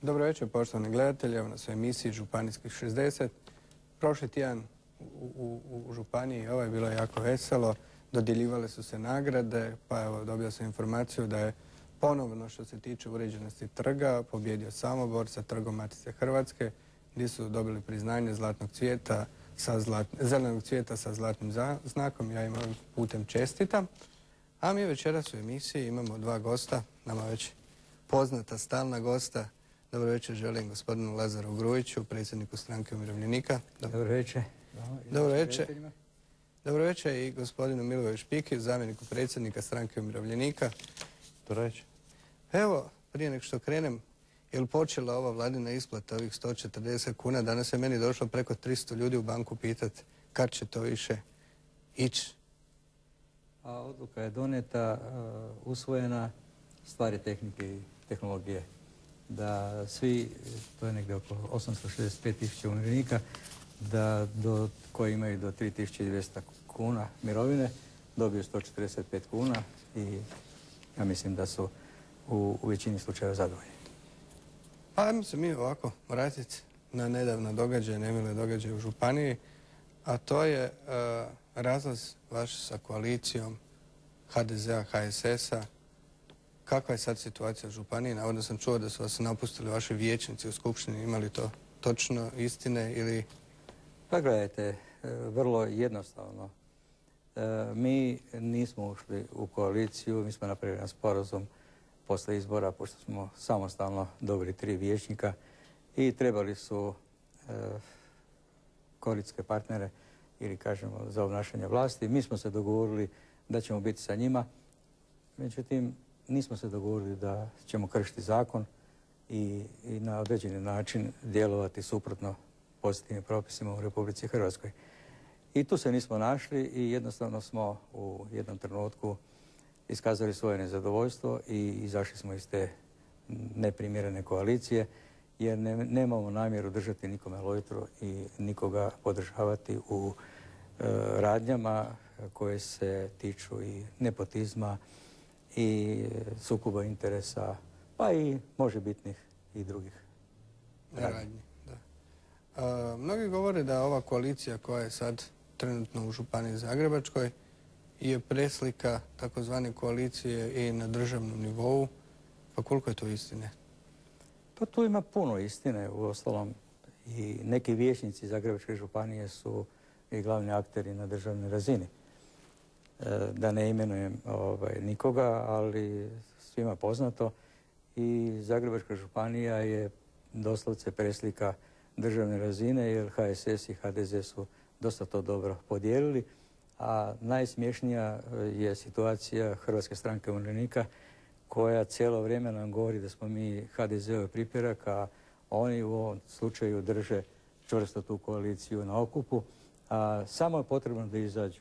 Dobro večer, poštovani gledatelji. Evo nas u emisiji Županijskih 60. Prošli tjedan u Županiji ovo je bilo jako veselo. Dodjeljivale su se nagrade, pa evo dobio sam informaciju da je ponovno što se tiče uređenosti trga pobjedio Samobor sa trgom Matice Hrvatske, gdje su dobili priznanje zelenog cvijeta sa zlatnim znakom. Ja im ovim putem čestitam. A mi večeras u emisiji imamo dva gosta, nama već poznata stalna gosta. Dobro večer želim gospodinu Lazaru Grujiću, predsjedniku Stranke umirovljenika. Dobro večer. Dobro večer i gospodinu Milivoju Špiki, zamjeniku predsjednika Stranke umirovljenika. Dobro večer. Evo, prije nego što krenem, je li počela ova vladina isplata ovih 140 kuna? Danas je meni došlo preko 300 ljudi u banku pitati kad će to više ići. A odluka je doneta, usvojena, stvari tehnike i tehnologije. Da svi, to je negdje oko 865.000 umirovljenika, da koji imaju do 3.200 kuna mirovine, dobiju 145 kuna i ja mislim da su u većini slučajeva zadovoljni. Ajmo se mi ovako vratiti na nedavno događaje, nemile događaje u Županiji, a to je razlaz vaš sa koalicijom HDZ-a, HSS-a. Kakva je sad situacija u Županiji? Navodno sam čuo da su vas napustili vaši vijećnici u Skupštini. Ima li to točno istine ili... Pa gledajte, vrlo jednostavno. Mi nismo ušli u koaliciju, mi smo napravili jedan sporazum posle izbora, pošto smo samostalno dobili 3 vijećnika i trebali su koalicijske partnere ili kažemo za obnašanje vlasti. Mi smo se dogovorili da ćemo biti sa njima, međutim nismo se dogovorili da ćemo kršiti zakon i na određeni način djelovati suprotno pozitivnim propisima u Republici Hrvatskoj. I tu se nismo našli i jednostavno smo u jednom trenutku iskazali svoje nezadovoljstvo i izašli smo iz te neprimjerene koalicije jer nemamo namjeru držati nikome lojtru i nikoga podržavati u radnjama koje se tiču i nepotizma i sukoba interesa, pa i možebitnih i drugih radnji. Mnogi govore da ova koalicija koja je sad trenutno u Županiji Zagrebačkoj je preslika takozvane koalicije i na državnom nivou. Pa koliko je to istine? Pa tu ima puno istine. Uostalom i neki vijećnici Zagrebačke županije su i glavni akteri na državnoj razini. Da ne imenujem nikoga, ali svima poznato i Zagrebačka županija je doslovce preslika državne razine jer HSS i HDZ su dosta to dobro podijelili, a najsmješnija je situacija Hrvatske stranke umirovljenika koja cijelo vrijeme nam govori da smo mi HDZ-ov pripirak, a oni u ovom slučaju drže čvrsto tu koaliciju na okupu, a samo je potrebno da izađu.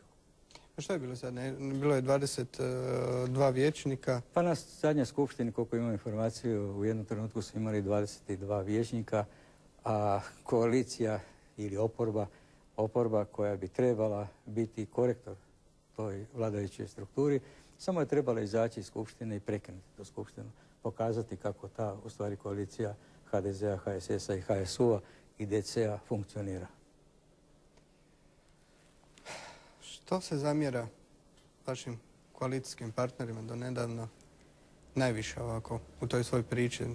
A što je bilo sad? Bilo je 22 vijećnika. Pa na zadnjoj skupštini, koliko imam informaciju, u jednom trenutku su imali 22 vijećnika, a koalicija ili oporba koja bi trebala biti korektor toj vladajućoj strukturi, samo je trebala izaći iz skupštine i prekinuti tu skupštinu, pokazati kako ta u stvari koalicija HDZ-a, HSS-a i HSU-a i DC-a funkcionira. Što se zamjera vašim koalicijskim partnerima do nedavno najviše ovako u toj svoj priči?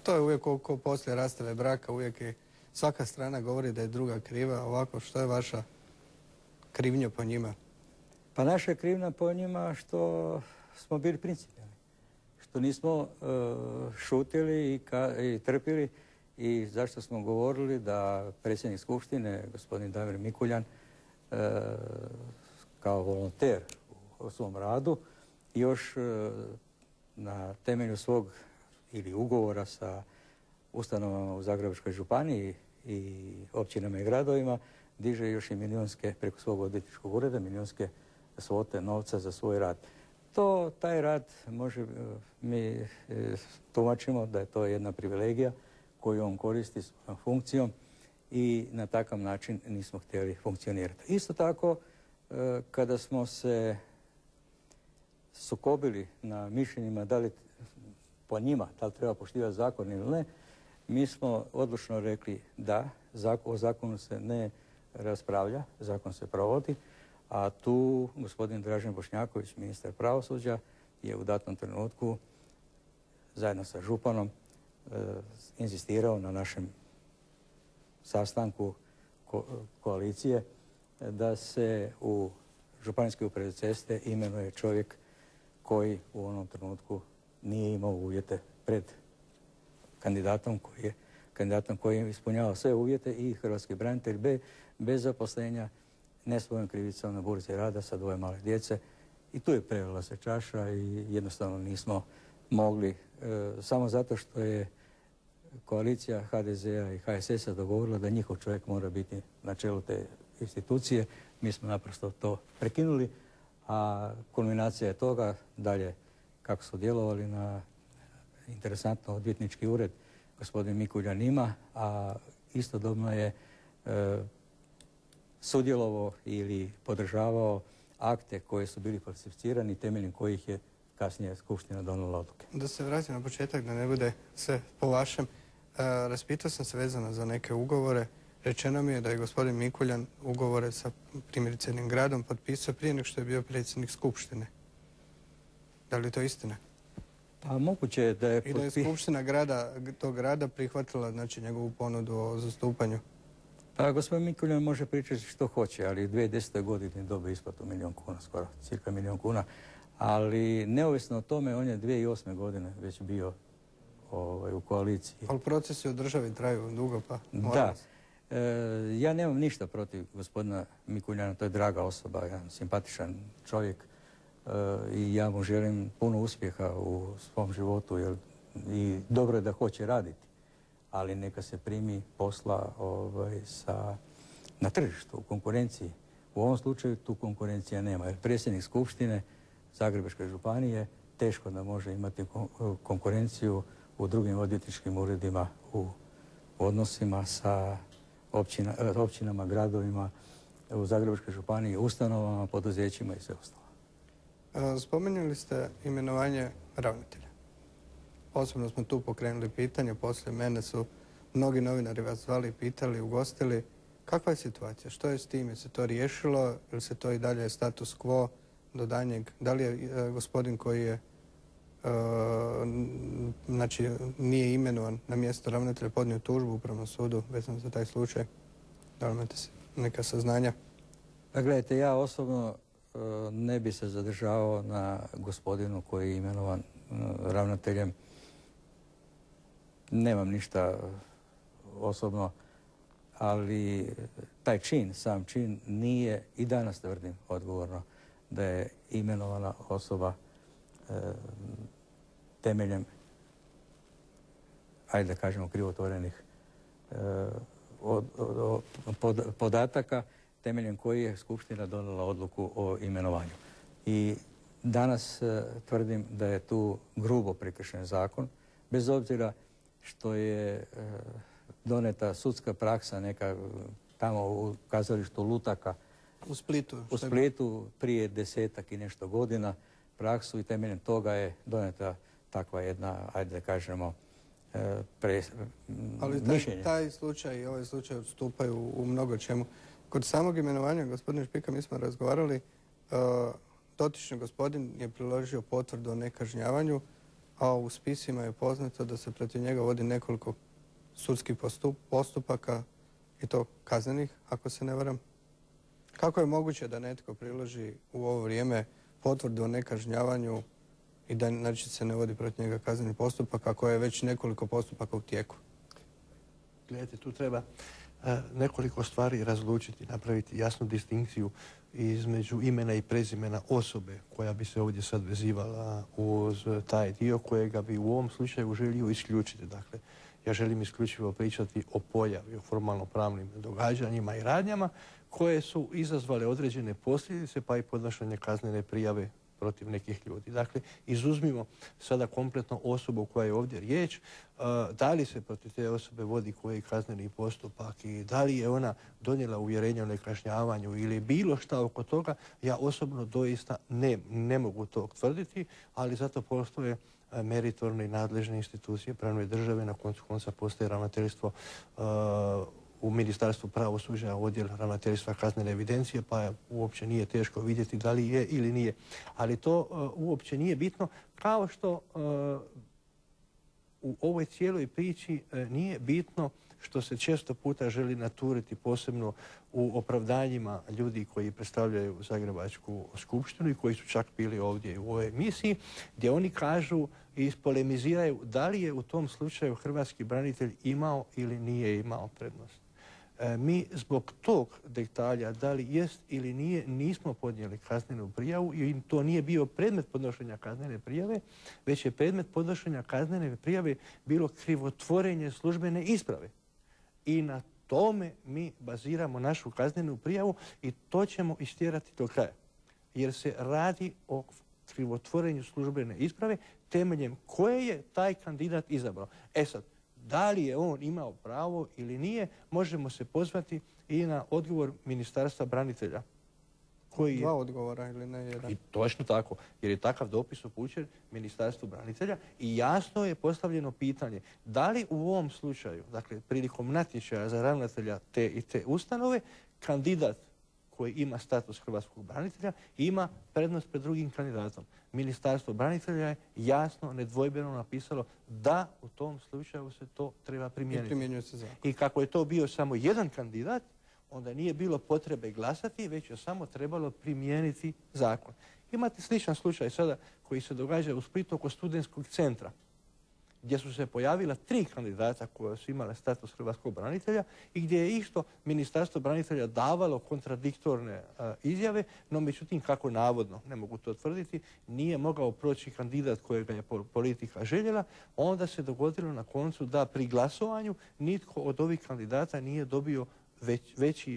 To je uvijek ko poslije rastave braka, uvijek je svaka strana govori da je druga kriva. Ovako, što je vaša krivnja po njima? Pa naša je krivnja po njima što smo bili principijelni. Što nismo šutili i trpili i zašto smo govorili da predsjednik Skupštine, gospodin Damir Mikuljan, kao volonter u svom radu, još na temelju svog ili ugovora sa ustanovama u Zagrebačkoj županiji i općinama i gradovima, diže još i milijunske, preko svog odvjetničkog ureda, milijunske svote novca za svoj rad. Taj rad mi tumačimo da je to jedna privilegija koju on koristi svojom funkcijom i na takav način nismo htjeli funkcionirati. Isto tako, kada smo se sukobili na mišljenjima da li po njima, da li treba poštivati zakon ili ne, mi smo odlučno rekli da o zakonu se ne raspravlja, zakon se provodi, a tu gospodin Dražen Bošnjaković, ministar pravosuđa, je u datom trenutku zajedno sa županom inzistirao na našem sastanku koalicije da se u županijskoj upravi ceste imenuje čovjek koji u onom trenutku nije imao uvjete pred kandidatom koji je ispunjavao sve uvjete i hrvatski branitelj bez zaposlenja, ne svojom krivicom na burzi rada sa 2 male djece. I tu je prelila se čaša i jednostavno nismo mogli, samo zato što je koalicija HDZ-a i HSS-a dogovorila da njihov čovjek mora biti na čelu te institucije. Mi smo naprosto to prekinuli, a kulminacija je toga dalje kako su djelovali na interesantno odvjetnički ured gospodin Mikuljan ima, a istodobno je sudjelovao ili podržavao akte koji su bili falsificirani, temeljem kojih je kasnije Skupština donijela odluke. Da se vratim na početak, da ne bude sve po vašem. Raspitao sam se vezano za neke ugovore. Rečeno mi je da je gospodin Mikuljan ugovore sa primjerice jednim gradom potpisao prije nego što je bio predsjednik Skupštine. Da li je to istina? Pa moguće je da je... I da je Skupština tog grada prihvatila, znači, njegovu ponudu o zastupanju. Pa gospodin Mikuljan može pričati što hoće, ali u 2010. godini dobio isplatu 1 milijun kuna, skoro cirka 1 milijun kuna. Ali neovisno o tome, on je 2008. godine već bio u koaliciji. Ali procesi u državi traju dugo, pa... Da. Ja nemam ništa protiv gospodina Mikuljana, to je draga osoba, jedan simpatičan čovjek i ja mu želim puno uspjeha u svom životu i dobro je da hoće raditi, ali neka se primi posla na tržištu, u konkurenciji. U ovom slučaju tu konkurencija nema, jer predsjednik Skupštine Zagrebačke županije teško da može imati konkurenciju u drugim odvjetničkim uredima u odnosima sa općinama, gradovima, u Zagrebačkoj županiji, ustanovama, poduzećima i sve ostalo. Spomenuli ste imenovanje ravnatelja. Osobno smo tu pokrenuli pitanje, poslije mene su mnogi novinari vas zvali, pitali, ugostili. Kakva je situacija? Što je s tim? Je se to riješilo ili se to i dalje status quo do danjeg? Da li je gospodin koji je znači nije imenovan na mjesto ravnatelja podnio tužbu u Upravnom sudu vezano za taj slučaj? Da li imate neka saznanja? Pa gledajte, ja osobno ne bi se zadržavao na gospodinu koji je imenovan ravnateljem. Nemam ništa osobno, ali taj čin, sam čin nije, i danas tvrdim odgovorno, da je imenovana osoba temeljem, ajde da kažemo, krivotvorenih podataka, temeljem koji je Skupština donijela odluku o imenovanju. I danas tvrdim da je tu grubo prekršen zakon, bez obzira što je doneta sudska praksa neka tamo u kazalištu Lutaka u Splitu. U Splitu prije 10-ak i nešto godina praksu i temeljem toga je doneta takva jedna, ajde da kažemo, mišljenje. Ali taj slučaj i ovaj slučaj odstupaju u mnogo čemu. Kod samog imenovanja, gospodine Špika, mi smo razgovarali, dotični gospodin je priložio potvrdu o nekažnjavanju, a u spisima je poznato da se protiv njega vodi nekoliko sudskih postupaka, i to kaznenih, ako se ne varam. Kako je moguće da netko priloži u ovo vrijeme potvrdu o nekažnjavanju i da znači se ne vodi protiv njega kazneni postupak, ako je već nekoliko postupaka u tijeku? Gledajte, tu treba nekoliko stvari razlučiti, napraviti jasnu distinkciju između imena i prezimena osobe koja bi se ovdje sad vezivala uz taj dio kojega bi u ovom slučaju želio isključiti. Dakle, ja želim isključivo pričati o pojavi, o formalno-pravnim događanjima i radnjama koje su izazvale određene posljedice pa i podnošenje kaznene prijave protiv nekih ljudi. Dakle, izuzmimo sada kompletno osobu koja je ovdje riječ, da li se protiv te osobe vodi koji kazneni postupak i da li je ona donijela uvjerenje o nekažnjavanju ili bilo šta oko toga, ja osobno doista ne mogu to tvrditi, ali zato postoje meritorne i nadležne institucije pravne države. Na koncu konca postoji ravnateljstvo u Ministarstvu pravosuđa, odjel ravnateljstva kaznene evidencije, pa uopće nije teško vidjeti da li je ili nije. Ali to uopće nije bitno, kao što u ovoj cijeloj priči nije bitno što se često puta želi naturiti, posebno u opravdanjima ljudi koji predstavljaju Zagrebačku skupštinu i koji su čak bili ovdje u ovoj emisiji, gdje oni kažu i ispolemiziraju da li je u tom slučaju hrvatski branitelj imao ili nije imao prednost. Mi zbog tog detalja, da li jest ili nije, nismo podnijeli kaznenu prijavu i to nije bio predmet podnošenja kaznene prijave, već je predmet podnošenja kaznene prijave bilo krivotvorenje službene isprave. I na tome mi baziramo našu kaznenu prijavu i to ćemo istjerati do kraja. Jer se radi o krivotvorenju službene isprave temeljem koje je taj kandidat izabrao. E sad, da li je on imao pravo ili nije, možemo se pozvati i na odgovor Ministarstva branitelja. Koji je... Dva odgovora ili ne jedan? I točno tako, jer je takav dopis upućen Ministarstvu branitelja i jasno je postavljeno pitanje da li u ovom slučaju, dakle prilikom natječaja za ravnatelja te i te ustanove, kandidat koji ima status hrvatskog branitelja ima prednost pred drugim kandidatom. Ministarstvo branitelja je jasno, nedvojbeno napisalo da u tom slučaju se to treba primijeniti. I primjenjuje se zakon. I kako je to bio samo jedan kandidat, onda nije bilo potrebe glasati, već je samo trebalo primijeniti zakon. Imate sličan slučaj sada koji se događa u Splitu oko studentskog centra, gdje su se pojavila 3 kandidata koja su imala status hrvatskog branitelja i gdje je isto Ministarstvo branitelja davalo kontradiktorne izjave, no međutim kako navodno, ne mogu to tvrditi, nije mogao proći kandidat kojega je politika željela, onda se dogodilo na koncu da pri glasovanju nitko od ovih kandidata nije dobio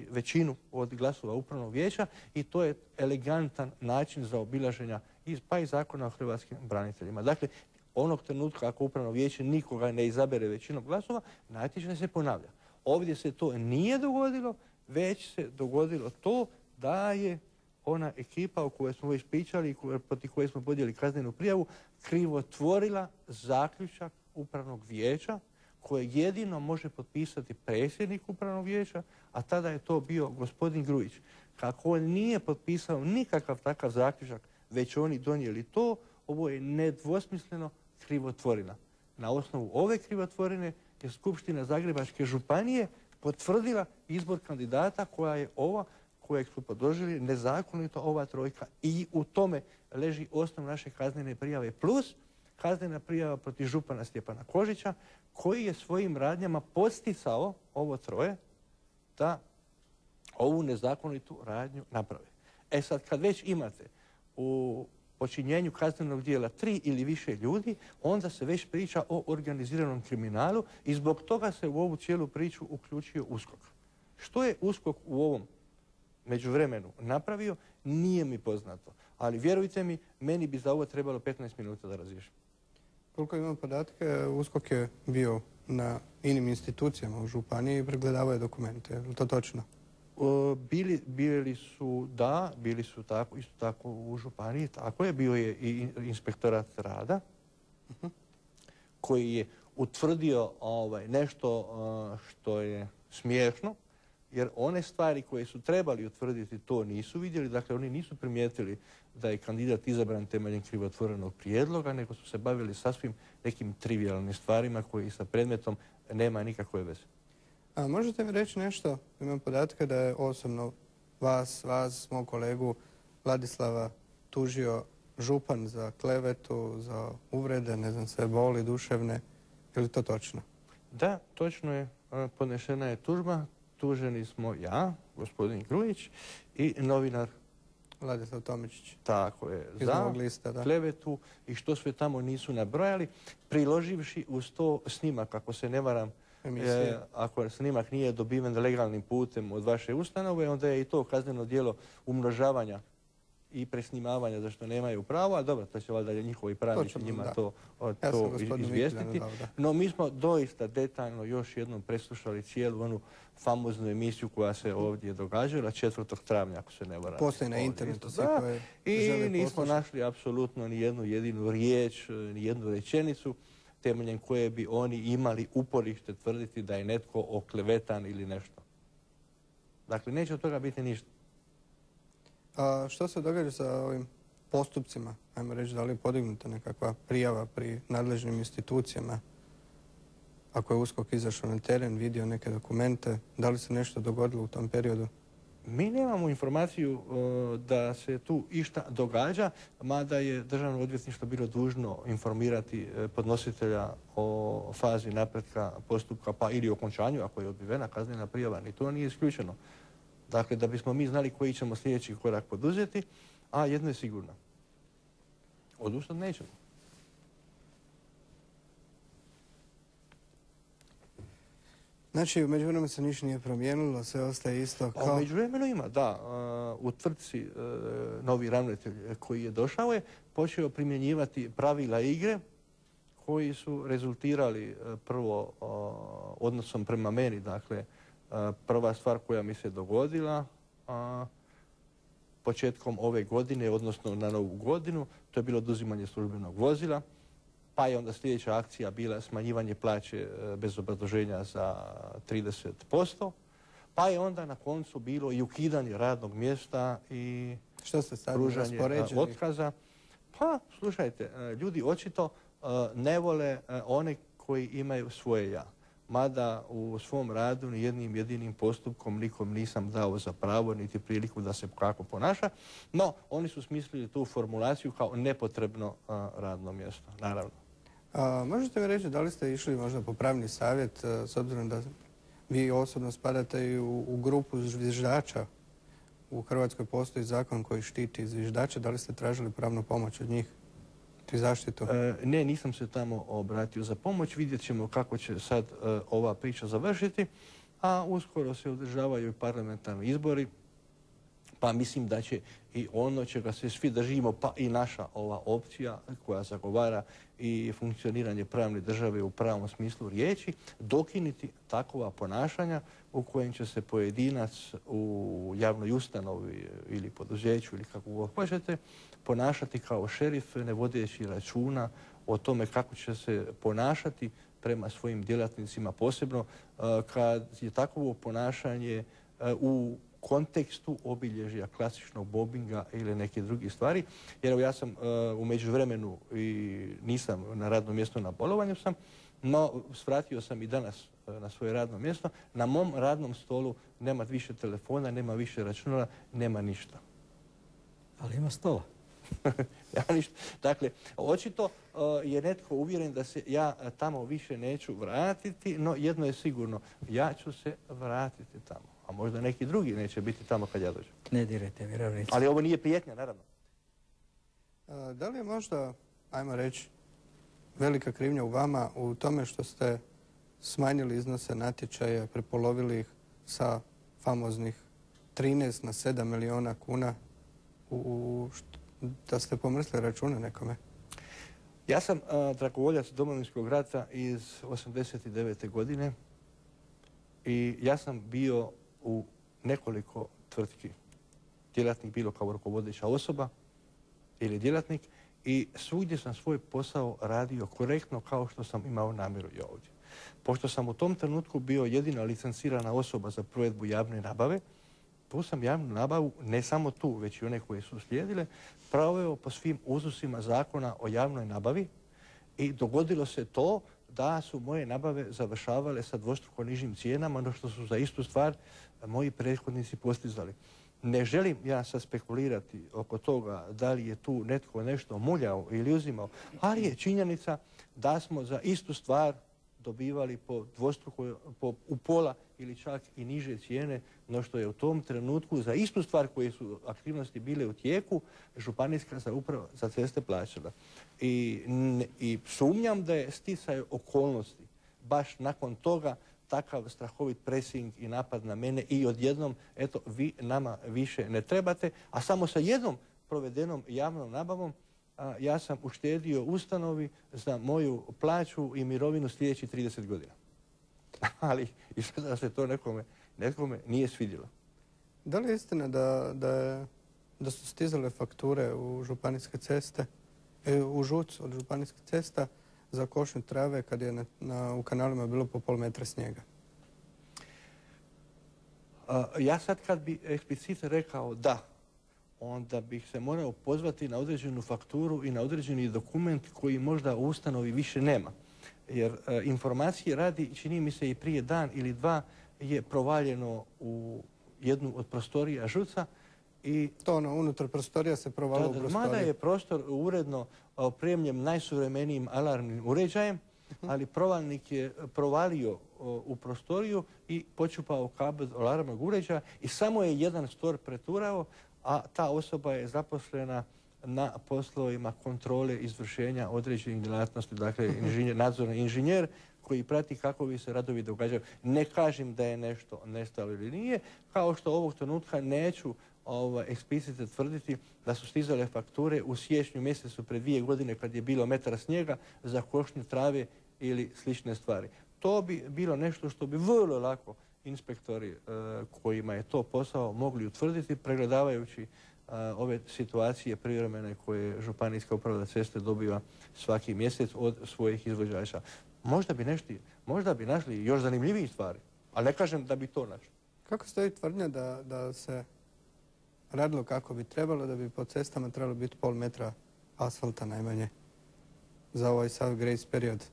većinu od glasova upravnog vijeća i to je elegantan način za obilaženja pa i zakona o hrvatskim braniteljima. Dakle, onog trenutka ako upravno vijeće nikoga ne izabere većinom glasova, natječaj se ponavlja. Ovdje se to nije dogodilo, već se dogodilo to da je ona ekipa o kojoj smo već pričali i protiv koje smo podnijeli kaznenu prijavu krivotvorila zaključak upravnog vijeća koje jedino može potpisati predsjednik upravnog vijeća, a tada je to bio gospodin Grujić. Kako on nije potpisao nikakav takav zaključak, već oni donijeli to, ovo je nedvosmisleno krivotvorina. Na osnovu ove krivotvorine je Skupština Zagrebačke županije potvrdila izbor kandidata koja je ova, kojeg su podložili nezakonito ova trojka. I u tome leži osnov naše kaznene prijave plus kaznena prijava protiv župana Stjepana Kožića, koji je svojim radnjama posticao ovo troje da ovu nezakonitu radnju naprave. E sad, kad već imate u počinjenju kaznenog dijela 3 ili više ljudi, onda se već priča o organiziranom kriminalu i zbog toga se u ovu cijelu priču uključio USKOK. Što je USKOK u ovom međuvremenu napravio, nije mi poznato. Ali vjerujte mi, meni bi za ovo trebalo 15 minuta da razriješim. Koliko imam podatke, USKOK je bio na inim institucijama u županiji i pregledavao je dokumente. Je li to točno? Bili su tako, isto tako u županiji, tako je, bio je i inspektorat rada koji je utvrdio nešto što je smiješno, jer one stvari koje su trebali utvrditi to nisu vidjeli, dakle oni nisu primijetili da je kandidat izabran temeljem krivotvorenog prijedloga, nego su se bavili sasvim nekim trivijalnim stvarima koji sa predmetom nema nikakve veze. A možete mi reći nešto, imam podatke da je osobno vas, mog kolegu Vladislava, tužio župan za klevetu, za uvrede, ne znam, sve boli duševne. Je li to točno? Da, točno je. Podnešena je tužba. Tuženi smo ja, gospodin Grujić i novinar Vladislav Tomičić. Tako je, iz Novog lista, da. Klevetu i što sve tamo nisu nabrojali, priloživši uz to snimak, ako se ne varam, ako snimak nije dobiven legalnim putem od vaše ustanove, onda je i to kazneno djelo umnožavanja i presnimavanja za što nemaju pravo, a dobro, to će valjda njihovi pravnici njima to izvijestiti. No mi smo doista detaljno još jednom preslušali cijelu onu famoznu emisiju koja se ovdje događala 4. travnja, ako se ne varam. Postoji na internetu. I nismo našli apsolutno ni jednu jedinu riječ, ni jednu rečenicu temeljem koje bi oni imali uporište tvrditi da je netko oklevetan ili nešto. Dakle, neće od toga biti ništa. A što se događa sa ovim postupcima? Ajmo reći, da li je podignuta nekakva prijava pri nadležnim institucijama? Ako je USKOK izašao na teren, vidio neke dokumente, da li se nešto dogodilo u tom periodu? Mi nemamo informaciju da se tu išta događa, mada je Državno odvjetništvo bilo dužno informirati podnositelja o fazi napretka postupka, pa ili okončanju, ako je odbivena kaznena prijava, ni to nije isključeno. Dakle, da bismo mi znali koji ćemo sljedeći korak poduzeti, a jedno je sigurno. Odustati nećemo. Znači, u međuvremenu se ništa nije promijenilo, sve ostaje isto kao... U međuvremenu ima, da. U tvrtci novi ravnatelj koji je došao je počeo primjenjivati pravila igre koji su rezultirali prvo odnosom prema meni. Dakle, prva stvar koja mi se dogodila početkom ove godine, odnosno na Novu godinu, to je bilo oduzimanje službenog vozila. Pa je onda sljedeća akcija bila smanjivanje plaće bez obrazloženja za 30%. Pa je onda na koncu bilo i ukidanje radnog mjesta i pružanje otkaza. Pa, slušajte, ljudi očito ne vole one koji imaju svoje ja. Mada u svom radu ni jednim jedinim postupkom nikom nisam dao za pravo niti priliku da se kako ponaša. No, oni su smislili tu formulaciju kao nepotrebno radno mjesto, naravno. Možete mi reći da li ste išli možda po pravni savjet, s obzirom da vi osobno spadate i u grupu zviždača. U Hrvatskoj postoji zakon koji štiti zviždače. Da li ste tražili pravnu pomoć od njih i zaštitu? Ne, nisam se tamo obratio za pomoć. Vidjet ćemo kako će sad ova priča završiti. A uskoro se održavaju i parlamentarni izbori. Pa mislim da će i ono čega se svi držimo, pa i naša ova opcija koja zagovara i funkcioniranje pravne države u pravom smislu riječi, dokiniti takova ponašanja u kojem će se pojedinac u javnoj ustanovi ili poduzeću ili kako god hoćete ponašati kao šerif, ne vodeći računa o tome kako će se ponašati prema svojim djelatnicima, posebno kad je takovo ponašanje u kontekstu obilježja klasičnog mobinga ili neke druge stvari. Jer evo ja sam u međuvremenu i nisam na radnom mjestu, na bolovanju sam, no svratio sam i danas na svoje radno mjesto. Na mom radnom stolu nema više telefona, nema više računala, nema ništa. Ali ima stola. Ja ništa. Dakle, očito je netko uvjeren da se ja tamo više neću vratiti, no jedno je sigurno, ja ću se vratiti tamo. A možda neki drugi neće biti tamo kad ja dođem. Ne dirajte mi ravnicu. Ali ovo nije prijetnja, naravno. Da li je možda, ajmo reći, velika krivnja u vama u tome što ste smanjili iznose natječaja, prepolovili ih sa famoznih 13 na 7 milijuna kuna, da ste pomrsli račune nekome? Ja sam dragovoljac Domovinskog rata iz 89. godine i ja sam bio u nekoliko tvrtki, djelatnik bilo kao rukovodeća osoba ili djelatnik, i svugdje sam svoj posao radio korektno kao što sam imao namjeru i ovdje. Pošto sam u tom trenutku bio jedina licencirana osoba za provedbu javne nabave, tu sam javnu nabavu, ne samo tu, već i one koje su slijedile, proveo po svim uzusima zakona o javnoj nabavi i dogodilo se to da su moje nabave završavale sa dvostruko nižim cijenama, no što su za istu stvar moji prethodnici postizali. Ne želim ja sad spekulirati oko toga da li je tu netko nešto muljao ili uzimao, ali je činjenica da smo za istu stvar dobivali po dvostruko, u pola ili čak i niže cijene, no što je u tom trenutku za istu stvar koje su aktivnosti bile u tijeku županijska uprava za ceste plaćala. I sumnjam da je sticaj okolnosti baš nakon toga takav strahovit pressing i napad na mene i odjednom, eto, vi nama više ne trebate, a samo sa jednom provedenom javnom nabavom ja sam uštedio ustanovi za moju plaću i mirovinu sljedećih 30 godina. Ali izgleda da se to nekome nije svidjelo. Da li je istina da su stizale fakture u županijske ceste, u ŽUC od županijskih cesta za košnju trave kad je u kanalima bilo po pol metra snijega? Ja sad kad bi eksplicitno rekao da, onda bih se morao pozvati na određenu fakturu i na određeni dokument koji možda u ustanovi više nema. Jer informacije radi, čini mi se i prije dan ili dva, je provaljeno u jednu od prostorija ŽUC-a i to unutar prostorija se provalilo u prostoriju. Mada je prostor uredno opremljen najsuvremenijim alarmnim uređajem, ali provalnik je provalio u prostoriju i počupao kabel alarmnog uređaja i samo je jedan stor preturao, a ta osoba je zaposlena na poslovima kontrole izvršenja određenih djelatnosti, dakle nadzorni inženjer koji prati kako bi se radovi događaju. Ne kažem da je nešto nestalo ili nije, kao što ovog trenutka neću eksplicitno tvrditi da su stizale fakture u siječnju mjesecu pred 2 godine kad je bilo metar snijega za košnju trave ili slične stvari. To bi bilo nešto što bi vrlo lako inspektori kojima je to posao mogli utvrditi pregledavajući ove situacije privremene koje Županijska uprava za ceste dobiva svaki mjesec od svojih izvođača. Možda bi našli još zanimljivih stvari, ali ne kažem da bi to našli. Kako stoji tvrdnja da se radilo kako bi trebalo, da bi po cestama trebalo biti pol metra asfalta najmanje za ovaj sav grace period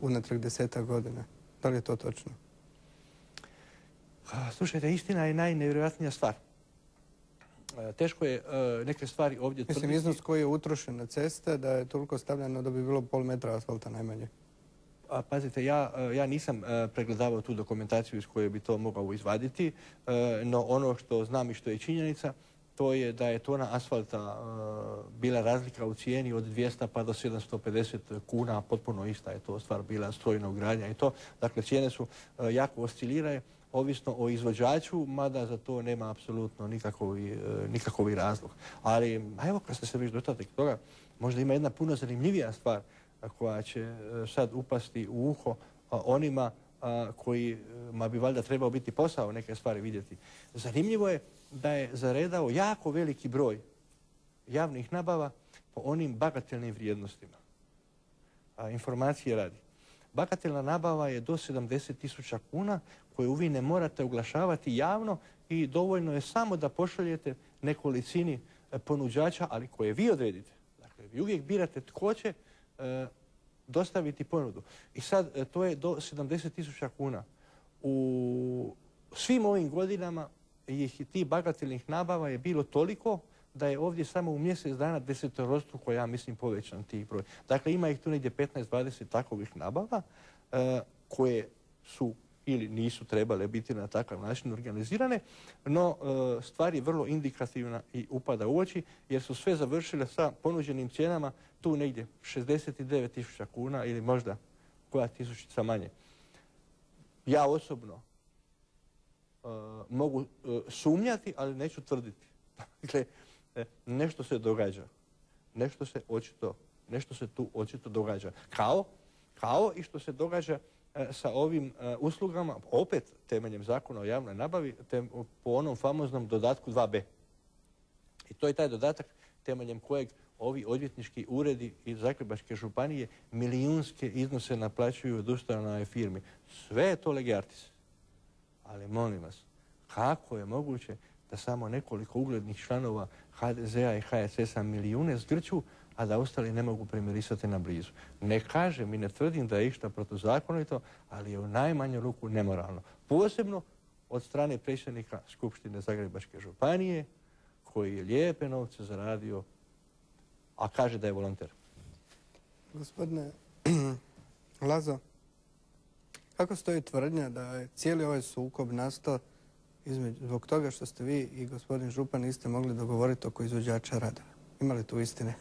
unatrag 10 godina? Da li je to točno? Slušajte, istina je najnevjerojatnija stvar. Teško je neke stvari ovdje tvrditi. Mislim, iznos koji je utrošen na ceste da je toliko stavljeno da bi bilo pol metra asfalta najmanje. Pazite, ja nisam pregledavao tu dokumentaciju iz koje bi to mogao izvaditi, no ono što znam i što je činjenica, to je da je tona asfalta bila razlika u cijeni od 200 pa do 750 kuna, potpuno ista je to stvar bila strojna ugradnja i to. Dakle, cijene su jako osciliraju, ovisno o izvođaču, mada za to nema apsolutno nikakvi razlog. Ali, evo kad ste se već dotakli toga, možda ima jedna puno zanimljivija stvar koja će sad upasti u uho onima kojima bi valjda trebao biti posao neke stvari vidjeti. Zanimljivo je da je zaredao jako veliki broj javnih nabava po onim bagatelnim vrijednostima. Informacije radi. Bagatelna nabava je do 70.000 kuna koju vi ne morate oglašavati javno i dovoljno je samo da pošaljete nekolicini ponuđača, ali koje vi odredite. Dakle, vi uvijek birate tko će dostaviti ponudu. I sad to je do 70.000 kuna. U svim ovim godinama tih bagatelnih nabava je bilo toliko da je ovdje samo u mjesec dana desetorostruko, ja mislim, povećan tih broj. Dakle, ima ih tu negdje 15-20 takovih nabava koje su ili nisu trebale biti na takav način organizirane, no stvar je vrlo indikativna i upada u oči, jer su sve završile sa ponuđenim cijenama tu negdje 69.000 kuna ili možda koja tisućica manje. Ja osobno mogu sumnjati, ali neću tvrditi. Dakle, nešto se događa. Nešto se tu očito događa. Kao i što se događa sa ovim uslugama, opet temeljem Zakona o javnoj nabavi, po onom famoznom dodatku 2b. I to je taj dodatak temeljem kojeg ovi odvjetnički uredi iz Zagrebačke županije milijunske iznose naplaćuju od ustanove firmi. Sve je to lege artis. Ali molim vas, kako je moguće da samo nekoliko uglednih članova HDZ-a i HSS-a milijune zgrću, a da ostali ne mogu primirisati na blizu? Ne kažem i ne tvrdim da je išta protuzakonito, ali je u najmanju ruku nemoralno. Posebno od strane predsjednika Skupštine Zagrebačke županije, koji je lijepe novce zaradio, a kaže da je volonter. Gospodine Lazo, kako stoji tvrdnja da je cijeli ovaj sukob nastao zbog toga što ste vi i gospodin župan niste mogli dogovoriti oko izvođača radova? Ima li tu istine?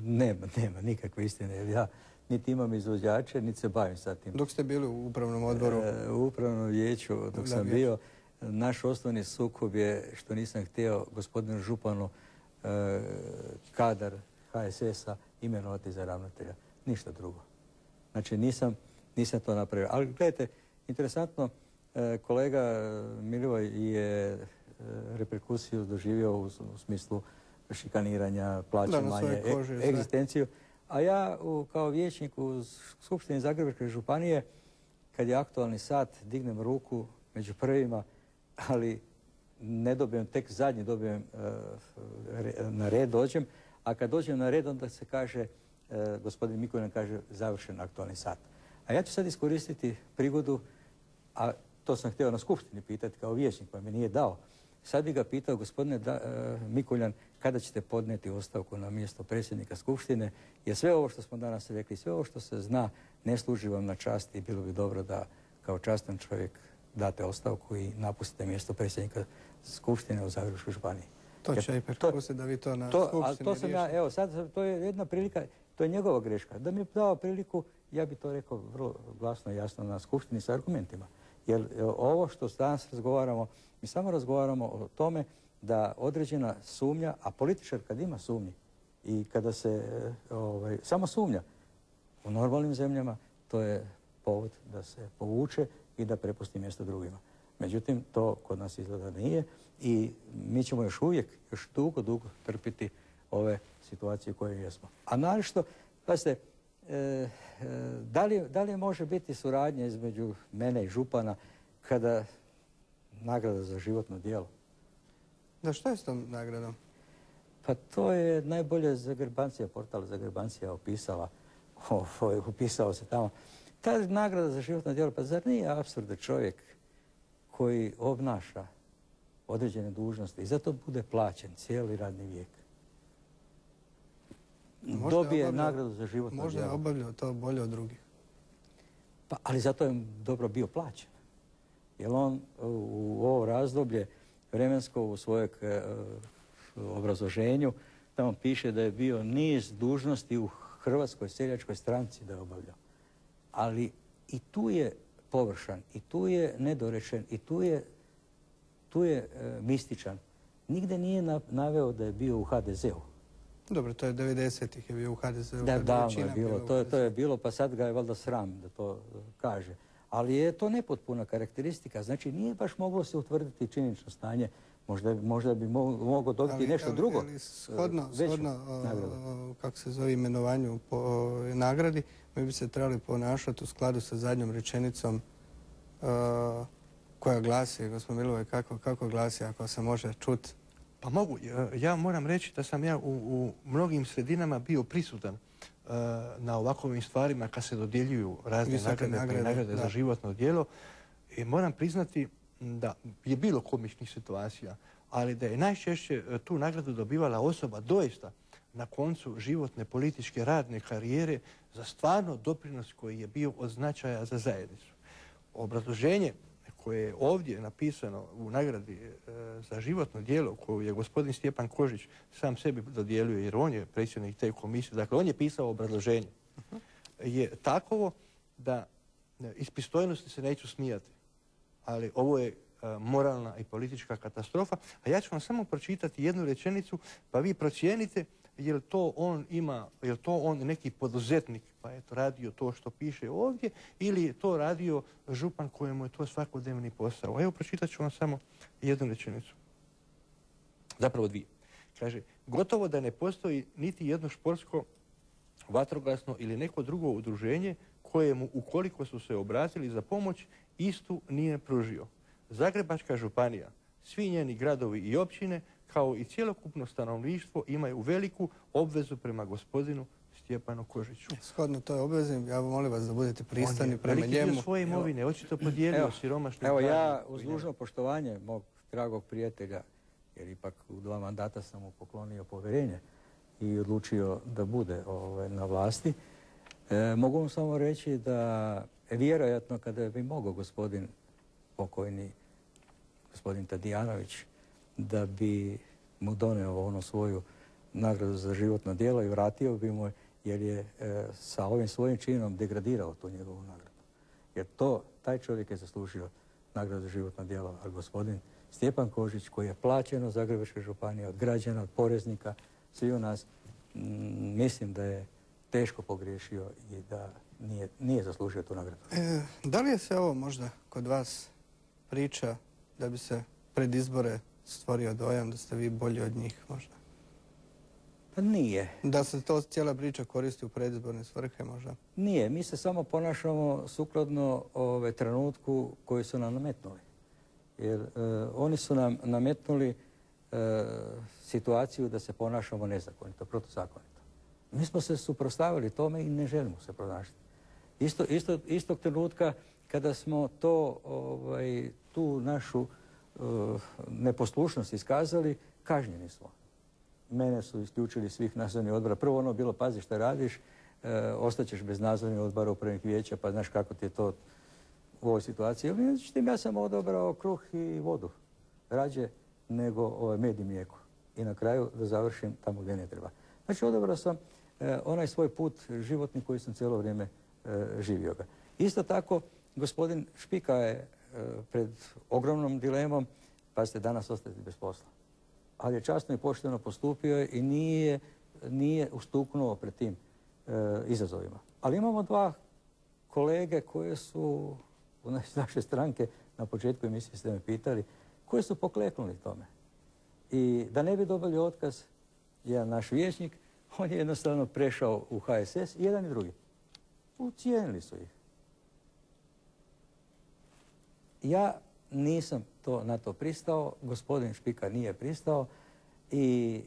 Nema nikakve istine. Jer ja niti imam izvođače, niti se bavim sa tim. Dok ste bili u upravnom odboru? U upravnom vijeću, dok sam bio, naš osnovni sukob je što nisam htio gospodinu županu kadar HSS-a imenovati za ravnatelja. Ništa drugo. Znači nisam to napravio. Ali gledajte, interesantno, kolega Milivoj je reperkusiju doživio u smislu šikaniranja, plaćanja, egzistenciju. A ja kao vijećnik u Skupštini Zagrebačke županije, kad je aktualni sat, dignem ruku među prvima, ali ne dobijem, tek zadnji dobijem na red, dođem. A kad dođem na red, onda se kaže, gospodin Mikuljan kaže, završen aktualni sat. A ja ću sad iskoristiti prigodu, a to sam htio na skupštini pitati kao vijećnik, pa mi nije dao. Sad bih ga pitao, gospodine Mikuljan, kada ćete podnijeti ostavku na mjesto predsjednika skupštine, jer sve ovo što smo danas rekli, sve ovo što se zna, ne služi vam na čast i bilo bi dobro da kao častan čovjek date ostavku i napustite mjesto predsjednika skupštine u Zagrebačkoj županiji. To će i prepustiti da vi to na skupštini riješite. Evo sad, to je jedna prilika, to je njegova greška. Da mi je dao priliku, ja bi to rekao vrlo glasno i jasno na skupštini sa argumentima. Jer ovo što danas razgovaramo, mi samo razgovaramo o tome da određena sumnja, a političar kad ima sumnji i kada se samo sumnja u normalnim zemljama, to je povod da se povuče i da prepusti mjesto drugima. Međutim, to kod nas izgleda nije i mi ćemo još uvijek, još dugo trpiti ove situacije koje jesmo. A naročito, pazite, da li može biti suradnja između mene i župana kada nagrada za životno djelo? Da, što je s tom nagradom? Pa to je najbolje Zagrbancija, portal Zagrbancija upisao se tamo. Ta nagrada za životno djelo, pa zar nije apsurd da čovjek koji obnaša određene dužnosti i zato bude plaćen cijeli radni vijek, dobije nagradu za životno djelo. Možda je obavljao to bolje od drugih. Pa, ali zato je dobro bio plaćen. Jer on u ovo razdoblje vremensko u svojeg obrazloženju tamo piše da je bio niz dužnosti u Hrvatskoj seljačkoj stranci da je obavljao. Ali i tu je površan, i tu je nedorečen, i tu je mističan. Nigde nije naveo da je bio u HDZ-u. Dobro, to je 90-ih je bio u HDZ-u. Da, davno je bilo. To je bilo, pa sad ga je valjda sram da to kaže. Ali je to nepotpuna karakteristika. Znači, nije baš moglo se utvrditi činjenično stanje. Možda bi moglo dobiti nešto drugo. Ali shodno kako se zove imenovanju po nagradi, mi bi se trebali ponašati u skladu sa zadnjom rečenicom koja glasi, gospodin Milivoj, kako glasi, ako se može čuti? Pa mogu. Ja moram reći da sam ja u mnogim sredinama bio prisutan na ovakvim stvarima kad se dodjeljuju razne nagrade za životno djelo. I moram priznati da je bilo komičnih situacija, ali da je najčešće tu nagradu dobivala osoba doista na koncu životne, političke, radne karijere za stvarno doprinos koji je bio od značaja za zajednicu. Obrazloženje koje je ovdje napisano u nagradi za životno djelo koju je gospodin Stjepan Kožić sam sebi dodijelio, jer on je predsjednik te komisije, dakle on je pisao obrazloženje, je takovo da iz pristojnosti se neću smijati, ali ovo je moralna i politička katastrofa. A ja ću vam samo pročitati jednu rečenicu, pa vi procijenite je li to on neki poduzetnik, pa je to radio to što piše ovdje, ili je to radio župan kojemu je to svakodnevni posao. Evo, pročitat ću vam samo jednu rečenicu. Zapravo dvije. Kaže, gotovo da ne postoji niti jedno športsko, vatrogasno ili neko drugo udruženje kojemu, ukoliko su se obratili za pomoć, istu nije pružio. Zagrebačka županija, svi njeni gradovi i općine, kao i cjelokupno stanovništvo, imaju veliku obvezu prema gospodinu Stjepanu Kožiću. Shodno toj obvezi, ja molim vas da budete pristani prema njemu. On je svoje imovine očito podijelio siromašnim. Evo ja uz dužno poštovanje mog dragog prijatelja, jer ipak u 2 mandata sam mu poklonio povjerenje i odlučio da bude na vlasti, mogu vam samo reći da vjerojatno kada bi mogao gospodin pokojni, gospodin Tadijanović, da bi mu doneo onu svoju nagradu za životno djelo i vratio bi mu, jer je sa ovim svojim činom degradirao tu njegovu nagradu. Jer taj čovjek je zaslužio nagradu za životno djelo, a gospodin Stjepan Kožić, koji je plaćen od Zagrebačke županije, od građana, od poreznika, svi u nas, mislim da je teško pogriješio i da nije zaslužio tu nagradu. Da li je se ovo možda kod vas priča da bi se pred izbore stvorio dojam da ste vi bolji od njih možda? Pa nije. Da se to cijela priča koristi u predizborne svrhe možda? Nije. Mi se samo ponašamo sukladno trenutku koji su nam nametnuli. Jer oni su nam nametnuli situaciju da se ponašamo nezakonito, protuzakonito. Mi smo se suprotstavili tome i ne želimo se ponašati. Istog trenutka kada smo tu našu neposlušnost iskazali, kažnjeni smo. Mene su isključili svih nadzornih odbora. Prvo ono bilo, pazi šta radiš, ostaćeš bez nadzornih odbora upravnih vijeća, pa znaš kako ti je to u ovoj situaciji. Međutim, ja sam odabrao kruh i vodu, rađe nego med i mlijeko. I na kraju da završim tamo gdje ne treba. Znači, odabrao sam onaj svoj put životni koji sam cijelo vrijeme živio ga. Isto tako, gospodin Špika je pred ogromnom dilemom, pa ste danas ostati bez posla. Ali je časno i pošteno postupio i nije ustuknuo pred tim izazovima. Ali imamo dva kolege koje su u naše stranke, na početku emisije ste me pitali, koji su pokleknuli tome. I da ne bi dobili otkaz, jedan naš vijećnik, on je jednostavno prešao u HSS, jedan i drugi. Ucijenili su ih. Ja nisam na to pristao, gospodin Špika nije pristao i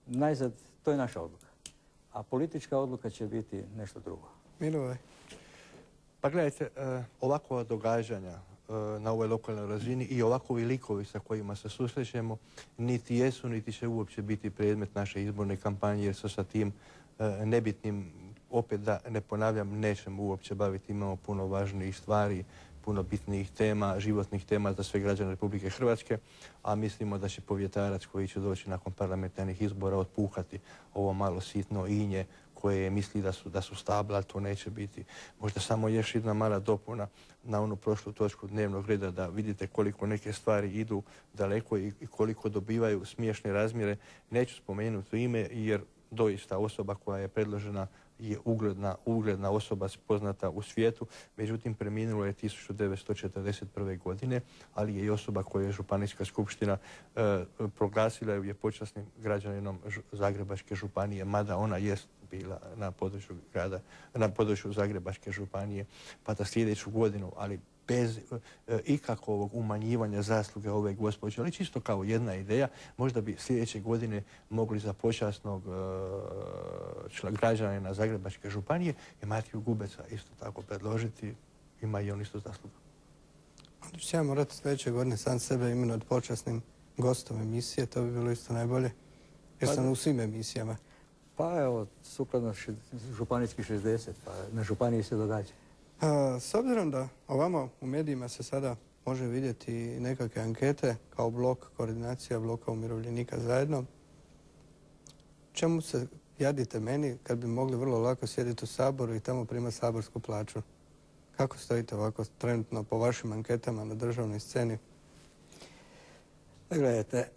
najzad to je naša odluka. A politička odluka će biti nešto drugo. Milivoj. Pa gledajte, ovakva događanja na ovoj lokalnoj razini i ovakovi likovi sa kojima se susrećemo niti jesu, niti će uopće biti predmet naše izborne kampanje, jer se sa tim nebitnim, opet da ne ponavljam, nećemo uopće baviti. Imamo puno važnijih stvari, puno bitnijih tema, životnih tema za sve građane Republike Hrvatske, a mislimo da će povjetarac koji će doći nakon parlamentarnih izbora otpuhati ovo malo sitno inje koje misli da su stabla, ali to neće biti. Možda samo još jedna mala dopuna na onu prošlu točku dnevnog reda, da vidite koliko neke stvari idu daleko i koliko dobivaju smiješne razmjere. Neću spomenuti ime jer doista osoba koja je predložena je ugledna osoba poznata u svijetu, međutim preminulo je 1941. godine, ali je i osoba koju je Županijska skupština proglasila ju je počasnim građaninom Zagrebačke županije, mada ona jest bila na području Zagrebačke županije, pa da sljedeću godinu, ali bez ikakvog umanjivanja zasluge ove gospođe, ali čisto kao jedna ideja, možda bi sljedeće godine mogli za počasnog građanina Zagrebačke županije i Matiju Gubeca isto tako predložiti, ima i on isto zasluga. Onda ću ja morati sljedeće godine sam sebe imenovati počasnim gostom emisije, to bi bilo isto najbolje, jer sam u svim emisijama. Pa evo, sukladno županijski 60, pa na županiji se događa. S obzirom da ovamo u medijima se sada može vidjeti nekakve ankete kao blok, koordinacija bloka umirovljenika zajedno, čemu se jadite meni kad bi mogli vrlo lako sjediti u Saboru i tamo primati saborsku plaću? Kako stojite ovako trenutno po vašim anketama na državnoj sceni? Gledajte,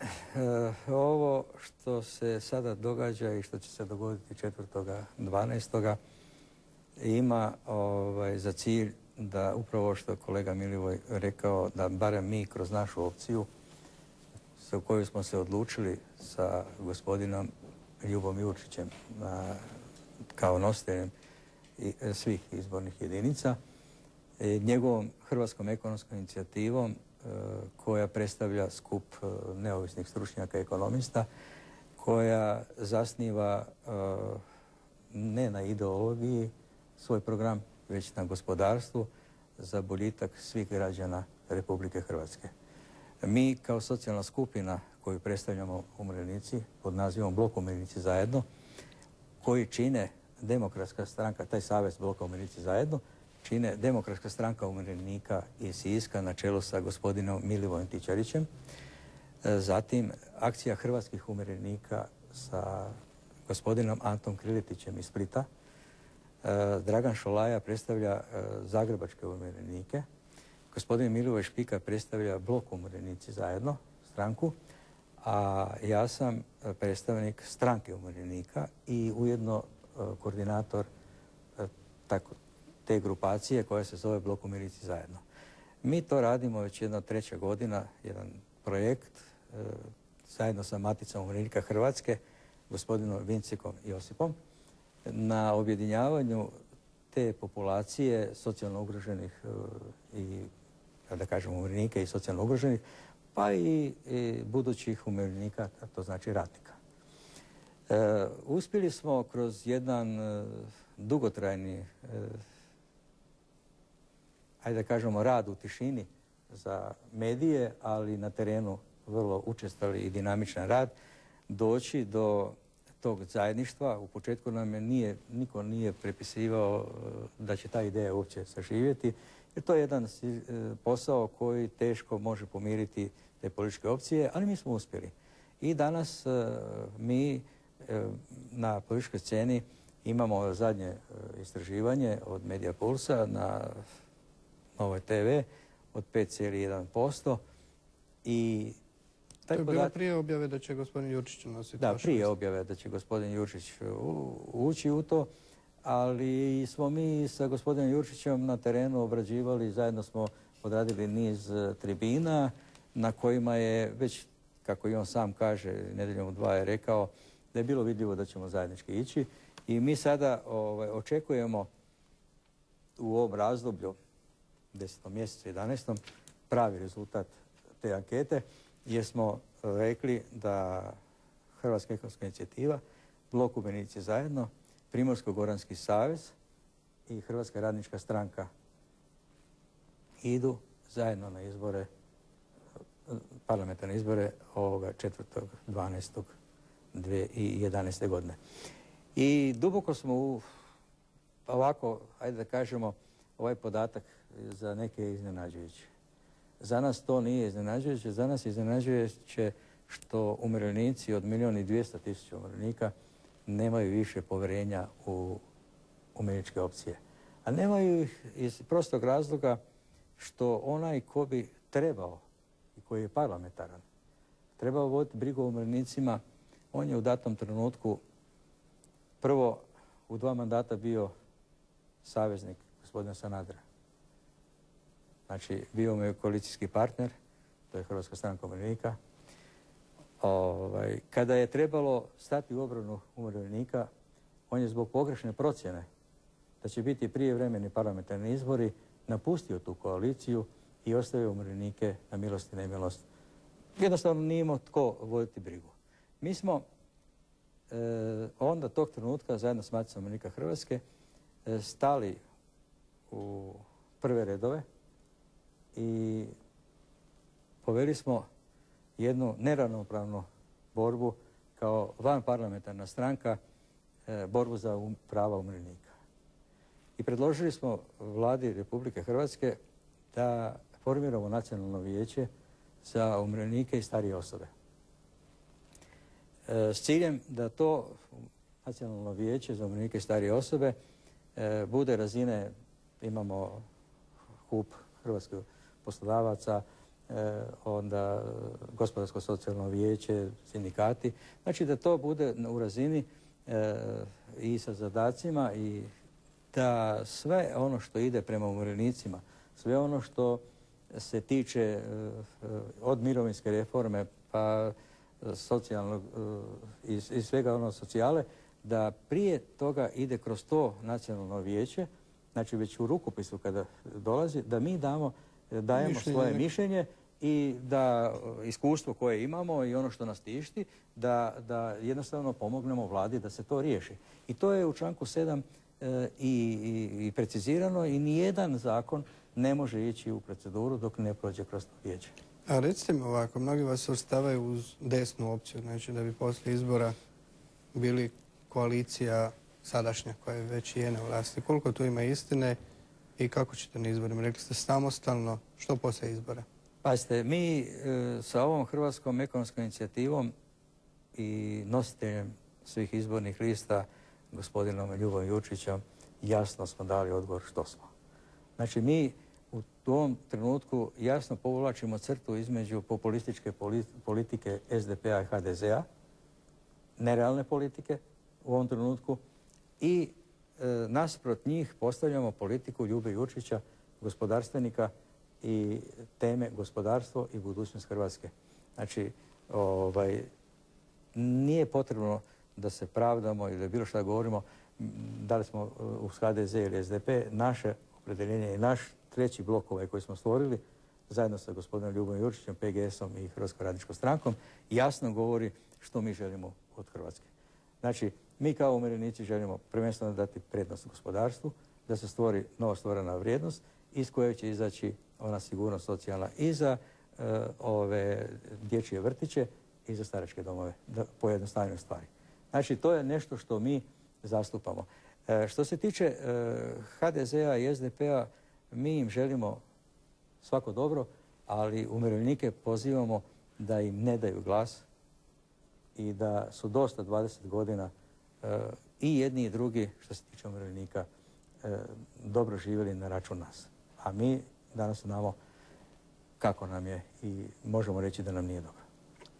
ovo što se sada događa i što će se dogoditi 4.12. ima za cilj da upravo što je kolega Milivoj rekao, da barem mi kroz našu opciju u kojoj smo se odlučili sa gospodinom Ljubom Jurčićem kao nositeljem svih izbornih jedinica, njegovom Hrvatskom ekonomskom inicijativom koja predstavlja skup neovisnih stručnjaka i ekonomista, koja zasniva ne na ideologiji svoj program, već na gospodarstvu za boljitak svih građana Republike Hrvatske. Mi kao socijalna skupina koju predstavljamo umirovljenici pod nazivom Blok umirovljenici zajedno, koji čine Demokratska stranka, taj savez Bloka umirovljenici zajedno, čine Demokratska stranka umirovljenika iz Siska na čelu sa gospodinom Milivojem Tičarićem, zatim Akcija hrvatskih umirovljenika sa gospodinom Antom Kriletićem iz Splita, Dragan Šolaja predstavlja zagrebačke umirovljenike Gospodin Milivoj Špika predstavlja Blok umirovljenici zajedno, stranku, a ja sam predstavnik stranke umirovljenika i ujedno koordinator te grupacije koja se zove Blok umirovljenici zajedno. Mi to radimo već jedna 3. godina, jedan projekt zajedno sa Maticom umirovljenika Hrvatske, gospodinom Vincikom Josipom, na objedinjavanju te populacije socijalno ugroženih i, da kažem, umirovljenika i socijalno ugroženih, pa i budućih umirovljenika, to znači ratnika. Uspjeli smo kroz jedan dugotrajni, ajde da kažemo, rad u tišini za medije, ali na terenu vrlo učestali i dinamičan rad, doći do tog zajedništva. U početku nam niko nije prepisivao da će ta ideja uopće saživjeti, jer to je jedan posao koji teško može pomiriti te političke opcije, ali mi smo uspjeli. I danas mi na političkoj sceni imamo zadnje istraživanje od Media Pulsa na Novoj TV od 5,1% i to je bilo prije objave da će gospodin Jurčić nositi. Da, prije objave da će gospodin Jurčić ući u to, ali smo mi sa gospodinom Jurčićem na terenu obrađivali, zajedno smo odradili niz tribina na kojima je već, kako i on sam kaže, Nedjeljom u 2 je rekao da je bilo vidljivo da ćemo zajednički ići i mi sada očekujemo u ovom razdoblju, 10. mjesecu, 11. pravi rezultat te ankete, jer smo rekli da Hrvatska ekonomska inicijativa, Blok umirovljenici zajedno, Primorsko-goranski savez i Hrvatska radnička stranka idu zajedno na izbore, parlamentarne izbore ovoga 4.12.2011. godine. I duboko smo ovako, ajde da kažemo, ovaj podatak za neke je iznenađujući. Za nas to nije iznenađujuće, za nas je iznenađujuće što umirovljenici od 1.200.000 umirovljenika nemaju više povjerenja u umirovljeničke opcije. A nemaju ih iz prostog razloga što onaj ko bi trebao i koji je parlamentaran, trebao voditi brigu o umirovljenicima, on je u datom trenutku prvo u 2 mandata bio saveznik gospodina Sanadera. Znači, bio mu je koalicijski partner, to je Hrvatska stranka umirovljenika. Kada je trebalo stati u obranu umirovljenika, on je zbog pogrešne procjene da će biti prijevremeni parlamentarni izbori napustio tu koaliciju i ostavio umirovljenike na milost i nemilost. Jednostavno nije imao tko voditi brigu. Mi smo onda tog trenutka zajedno s Maticom umirovljenika Hrvatske stali u prve redove i poveli smo jednu neravnopravnu borbu kao vanparlamentarna stranka, borbu za prava umirovljenika. I predložili smo Vladi Republike Hrvatske da formiramo nacionalno vijeće za umirovljenike i starije osobe. S ciljem da to nacionalno vijeće za umirovljenike i starije osobe bude razine, imamo HUP, Hrvatskih poslodavaca, onda Gospodarsko-socijalno vijeće, sindikati. Znači da to bude u razini i sa zadacima i da sve ono što ide prema umirovljenicima, sve ono što se tiče od mirovinske reforme pa socijalnog i svega ono socijale, da prije toga ide kroz to nacionalno vijeće, znači već u rukopisu kada dolazi, da mi dajemo svoje mišljenje i da iskustvo koje imamo i ono što nas tišti, da jednostavno pomognemo Vladi da se to riješi. I to je u članku 7 i precizirano i nijedan zakon ne može ići u proceduru dok ne prođe kroz to vijeće. A recite mi ovako, mnogi vas ostavaju uz desnu opciju, znači da bi poslije izbora bili koalicija sadašnja koja je već je na vlasti. Koliko tu ima istine i kako ćete na izborima? Rekli ste samostalno, što poslije izbora? Pazite, mi sa ovom Hrvatskom ekonomskom inicijativom i nositeljem svih izbornih lista, gospodinom Ljubom Jurčićem, jasno smo dali odgovor što smo. Znači mi u tom trenutku jasno povlačimo crtu između populističke politike SDP-a i HDZ-a, nerealne politike u ovom trenutku, i nasuprot njih postavljamo politiku Ljube Jurčića, gospodarstvenika i teme gospodarstvo i budućnost Hrvatske. Znači, nije potrebno da se pravdamo ili da bilo šta govorimo, da li smo uz HDZ ili SDP. Naše opredjeljenje i naš treći blok koji smo stvorili zajedno sa gospodinom Ljubom Jurčićem, PGS-om i Hrvatskom radničkom strankom jasno govori što mi želimo od Hrvatske. Znači, mi kao umirovljenici želimo prvenstveno dati prednost gospodarstvu, da se stvori nova stvorena vrijednost iz koje će izaći ona sigurnost socijalna i za ove dječje vrtiće i za staračke domove, da pojednostavimo stvari. Znači, to je nešto što mi zastupamo. Što se tiče HDZ-a i SDP-a, mi im želimo svako dobro, ali umirovljenike pozivamo da im ne daju glas i da su dosta 20 godina i jedni i drugi, što se tiče umirovljenika, dobro živjeli na račun nas. A mi danas znamo kako nam je i možemo reći da nam nije dobro.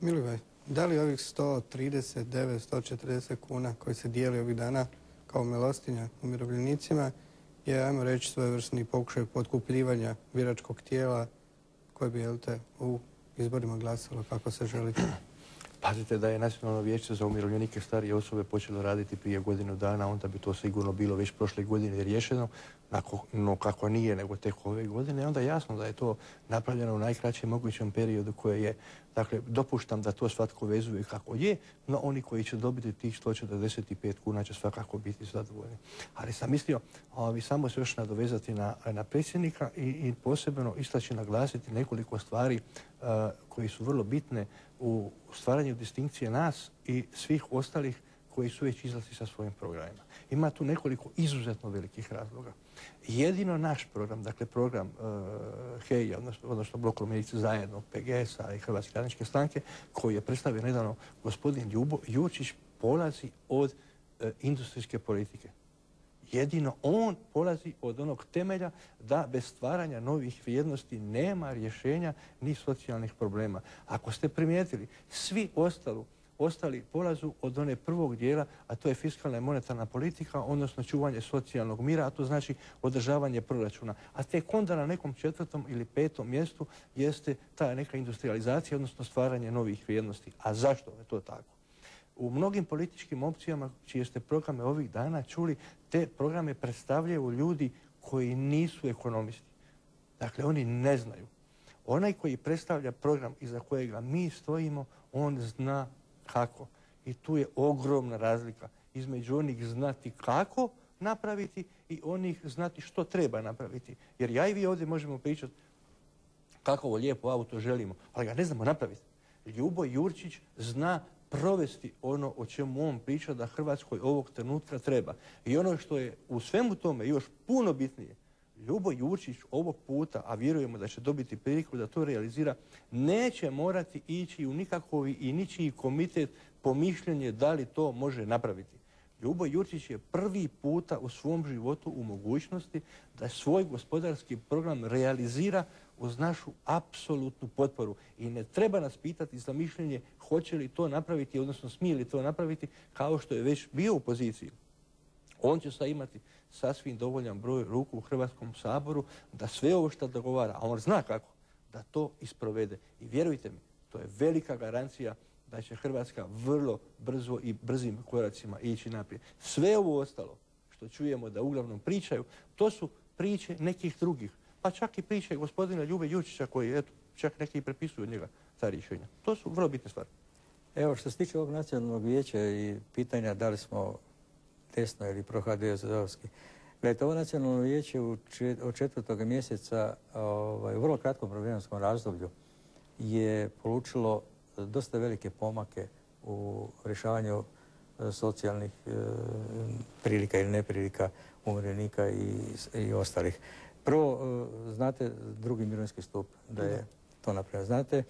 Milivoj, da li ovih 139, 140 kuna koji se dijeli ovih dana kao milostinja umirovljenicima je, ajmo reći, svojevrsni pokušaj potkupljivanja biračkog tijela koje bi, u izborima glasalo kako se želite? Pazite da je Nacionalno vijeće za umirovljenike starije osobe počelo raditi prije godinu dana, onda bi to sigurno bilo već prošle godine riješeno, no kako nije, nego tek ove godine, onda je jasno da je to napravljeno u najkraćem mogućem periodu koje je, dakle, dopuštam da to svatko vezuje kako je, no oni koji će dobiti tih 145 kuna će svakako biti zadovoljni. Ali sam mislio samo se još nadovezati na predsjednika i posebno istaći naglasiti nekoliko stvari koji su vrlo bitne u stvaranju distinkcije nas i svih ostalih koji su već izlazili sa svojim programima. Ima tu nekoliko izuzetno velikih razloga. Jedino naš program, dakle program HEI, odnosno Blok umirovljenici zajedno, PGS-a i Hrvatske radničke stranke, koji je predstavio nedavno gospodin Ljubo Jurčić, polazi od industrijske politike. Jedino on polazi od onog temelja da bez stvaranja novih vrijednosti nema rješenja ni socijalnih problema. Ako ste primijetili, svi ostali polazu od one prvog dijela, a to je fiskalna i monetarna politika, odnosno čuvanje socijalnog mira, a to znači održavanje proračuna. A tek onda na nekom 4. ili 5. mjestu jeste ta neka industrializacija, odnosno stvaranje novih vrijednosti. A zašto je to tako? U mnogim političkim opcijama čije ste programe ovih dana čuli, te programe predstavljaju ljudi koji nisu ekonomisti. Dakle, oni ne znaju. Onaj koji predstavlja program iza kojega mi stojimo, on zna kako. I tu je ogromna razlika između onih znati kako napraviti i onih znati što treba napraviti. Jer ja i vi ovdje možemo pričati kakvo lijepo auto želimo, ali ga ne znamo napraviti. Ljubo Jurčić zna provesti ono o čemu on priča da Hrvatskoj ovog trenutka treba. I ono što je u svemu tome još puno bitnije, Ljubo Jurčić ovog puta, a vjerujemo da će dobiti priliku da to realizira, neće morati ići u nikakovi i ničiji komitet po mišljenje da li to može napraviti. Ljubo Jurčić je prvi puta u svom životu u mogućnosti da svoj gospodarski program realizira uz našu apsolutnu potporu. I ne treba nas pitati za mišljenje hoće li to napraviti, odnosno smije li to napraviti, kao što je već bio u poziciji. On će sad imati sasvim dovoljan broj ruku u Hrvatskom saboru da sve ovo što dogovara, a on zna kako, da to isprovede. I vjerujte mi, to je velika garancija da će Hrvatska vrlo brzo i brzim koracima ići naprijed. Sve ovo ostalo što čujemo da uglavnom pričaju, to su priče nekih drugih. Pa čak i priče gospodina Ljube Jurčića koji, eto, čak neki i prepisuju od njega ta rješenja. To su vrlo bitne stvari. Evo, što se tiče ovog nacionalnog vijeća i pitanja da li smo desno ili pro-HDZ-ovski. Gledajte, ovo nacionalno vijeće od 4. mjeseca u vrlo kratkom vremenskom razdoblju je polučilo dosta velike pomake u rješavanju socijalnih prilika ili neprilika umirovljenika i ostalih. Prvo, znate, drugi mirovinski stup da je to napravljeno. Znate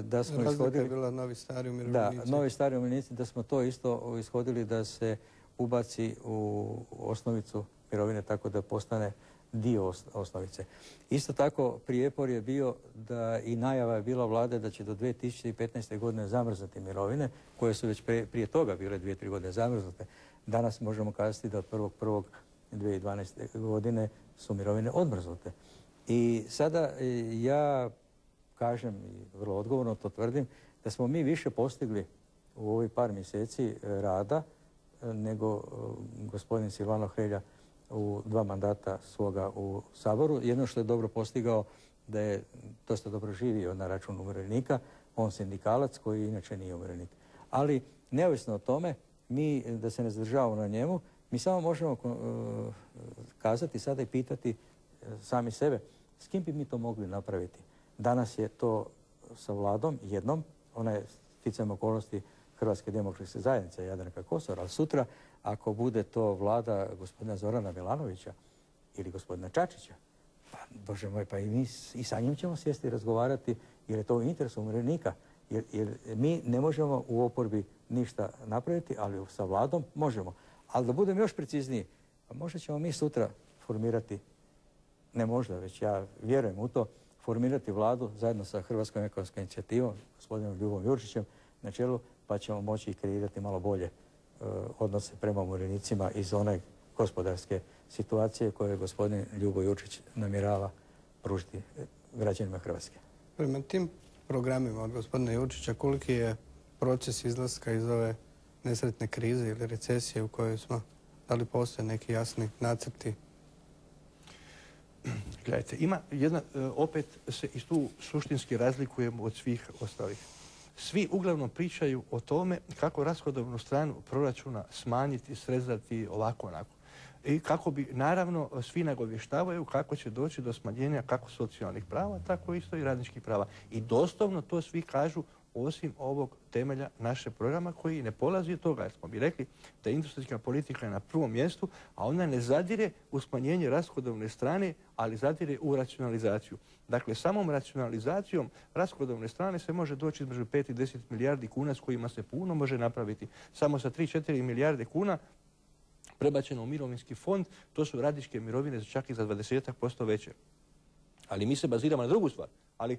da smo ishodili... Razlika je bila novi stari umirovljenici. Da, novi stari umirovljenici, da smo to isto ishodili da se ubaci u osnovicu mirovine tako da postane dio osnovice. Isto tako prijepor je bio da i najava je bila vlade da će do 2015. godine zamrznuti mirovine, koje su već prije toga bile 2-3 godine zamrznute. Danas možemo kazati da od 1.1.2012. godine su mirovine odmrznute. I sada ja kažem i vrlo odgovorno to tvrdim da smo mi više postigli u ovih par mjeseci rada nego gospodin Silvano Hrelja u 2 mandata svoga u Saboru. Jedno što je dobro postigao da je dosta dobro živio na račun umirovljenika, on sindikalac koji inače nije umirovljenik. Ali neovisno o tome, mi da se ne zadržavamo na njemu, mi samo možemo kazati sada i pitati sami sebe s kim bi mi to mogli napraviti. Danas je to sa vladom jednom, ona je sticajem okolnosti Hrvatske demokratske zajednice Jadranka Kosor, ali sutra ako bude to vlada gospodina Zorana Milanovića ili gospodina Čačića, pa Bože moj, pa i mi i sa njim ćemo sjesti i razgovarati jer je to u interesu umirovljenika. Jer mi ne možemo u oporbi ništa napraviti, ali sa vladom možemo. Ali da budem još precizniji, pa možda ćemo mi sutra formirati, ne možda, već ja vjerujem u to, formirati vladu zajedno sa Hrvatskom ekonomskom inicijativom, gospodinom Ljubom Jurčićem na čelu, pa ćemo moći kreirati malo bolje odnose prema umirovljenicima iz one gospodarske situacije koje gospodin Ljubo Jurčić namjerava pružiti građanima Hrvatske. Prema tim programima od gospodina Jurčića, koliki je proces izlaska iz ove nesretne krize ili recesije u kojoj smo? Da li postoje neki jasni nacrti? Gledajte, ima jedna, opet se i tu suštinski razlikujemo od svih ostalih. Svi uglavnom pričaju o tome kako rashodovnu stranu proračuna smanjiti, srezati, ovako, onako. I kako bi, naravno, svi nagovještavaju kako će doći do smanjenja kako socijalnih prava, tako isto i radničkih prava. I doslovno to svi kažu osim ovog temelja našeg programa koji ne polazi od toga. Jer smo bi rekli da industrijska politika je na prvom mjestu, a ona ne zadire u smanjenje rashodovne strane, ali zadire u racionalizaciju. Dakle, samom racionalizacijom rashodovne strane se može doći između 5 i 10 milijardi kuna s kojima se puno može napraviti. Samo sa 3-4 milijarde kuna prebačeno u mirovinski fond, to su radničke mirovine čak i za 20% veće. Ali mi se baziramo na drugu stvar. Ali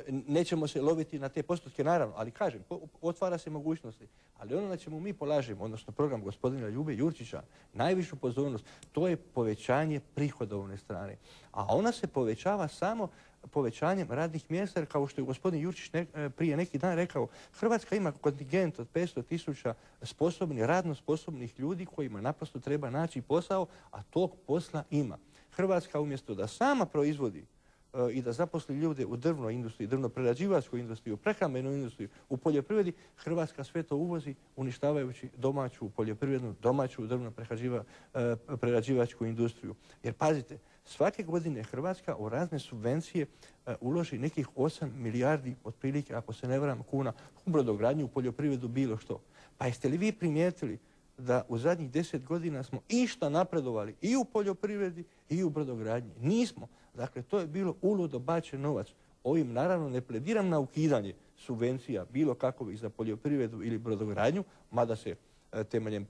nećemo se loviti na te postotke, naravno, ali kažem, otvara se mogućnosti. Ali ono na čemu mi polažemo, odnosno program gospodina Ljube Jurčića, najvišu pozornost, to je povećanje prihodovne strane. A ona se povećava samo povećanjem radnih mjesta, jer kao što je gospodin Jurčić prije neki dan rekao, Hrvatska ima kontingent od 500.000 sposobnih, radno sposobnih ljudi kojima naprosto treba naći posao, a tog posla ima. Hrvatska umjesto da sama proizvodi i da zaposli ljude u drvnoj industriji, drvno-prerađivačkoj industriji, u prehrambenoj industriji, u poljoprivredi, Hrvatska sve to uvozi uništavajući domaću poljoprivrednu, domaću drvno-prerađivačku industriju. Jer pazite, svake godine Hrvatska u razne subvencije uloži nekih 8 milijardi, otprilike, ako se ne varam, kuna u brodogradnju, u poljoprivredu, bilo što. Pa jeste li vi primijetili da u zadnjih 10 godina smo išta napredovali i u poljoprivredi i u brodogradnji? Nismo. Dakle, to je bilo uludo bačen novac. Ovim naravno ne plediram na ukidanje subvencija bilo kakovih za poljoprivredu ili brodogradnju, mada se temeljem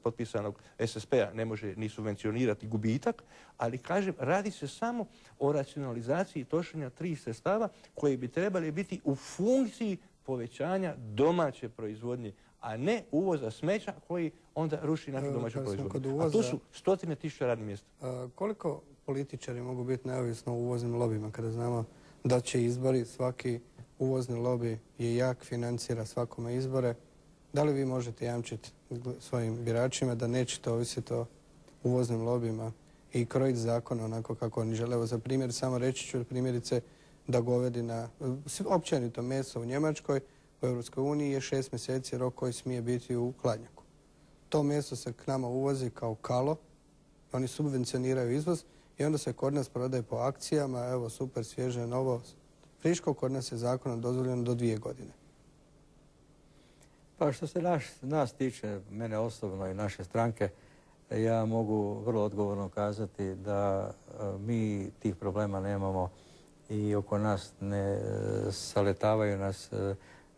potpisanog SSP-a ne može ni subvencionirati gubitak, ali kažem, radi se samo o racionalizaciji trošenja 3 sredstava koje bi trebali biti u funkciji povećanja domaće proizvodnje, a ne uvoza smeća koji onda ruši našu domaću proizvodnju. A tu su 100.000 radnih mjesta. Koliko političari mogu biti neovisno u uvoznim lobima kada znamo da će izbori, svaki uvozni lobby je jak, financira svakome izbore? Da li vi možete jamčiti svojim biračima da nećete ovisiti o uvoznim lobijima i krojiti zakon onako kako oni žele? Evo za primjer samo reći ću primjerice da govedina, općenito meso u Njemačkoj, u Europskoj uniji je 6 mjeseci rok koji smije biti u hladnjaku. To meso se k nama uvozi kao kalo, oni subvencioniraju izvoz i onda se kod nas prodaje po akcijama, evo super, svježe, novo, friško, kod nas je zakonom dozvoljeno do 2 godine. Pa što se nas tiče, mene osobno i naše stranke, ja mogu vrlo odgovorno kazati da mi tih problema nemamo i oko nas ne saletavaju nas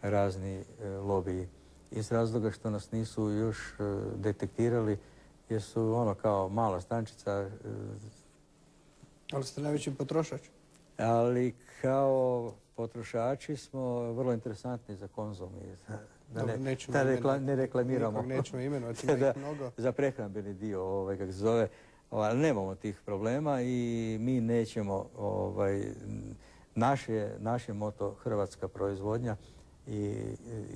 razni lobiji. Iz razloga što nas nisu još detektirali jer su ono kao mala strančica, Ali ste najveći potrošač. Ali kao potrošači smo vrlo interesantni za konzum. Ne reklamiramo. Nikog nećemo imenovati, ima ih mnogo. Za prehrambeni dio, kako se zove, nemamo tih problema i mi nećemo, naš je moto hrvatska proizvodnja i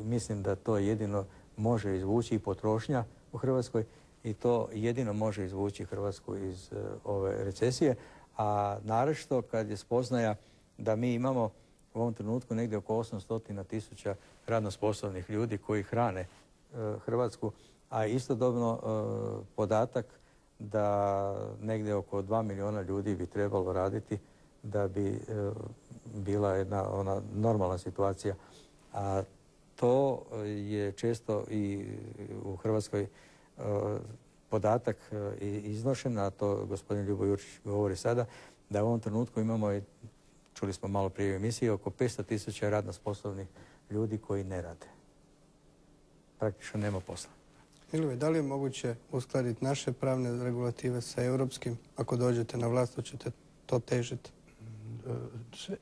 mislim da to jedino može izvući i potrošnja u Hrvatskoj i to jedino može izvući Hrvatsku iz ove recesije, a naročito kad je spoznaja da mi imamo u ovom trenutku negdje oko 800.000 radno sposobnih ljudi koji hrane Hrvatsku, a istodobno podatak da negdje oko 2 milijuna ljudi bi trebalo raditi da bi bila jedna ona normalna situacija. A to je često i u Hrvatskoj podatak iznošen, a to gospodin Ljubo Jurčić govori sada, da u ovom trenutku imamo, čuli smo malo prije u emisiji, oko 500.000 radno sposobnih ljudi koji ne rade. Praktično nema posla. Milivoj, da li je moguće uskladiti naše pravne regulative sa europskim? Ako dođete na vlast, hoćete to težiti?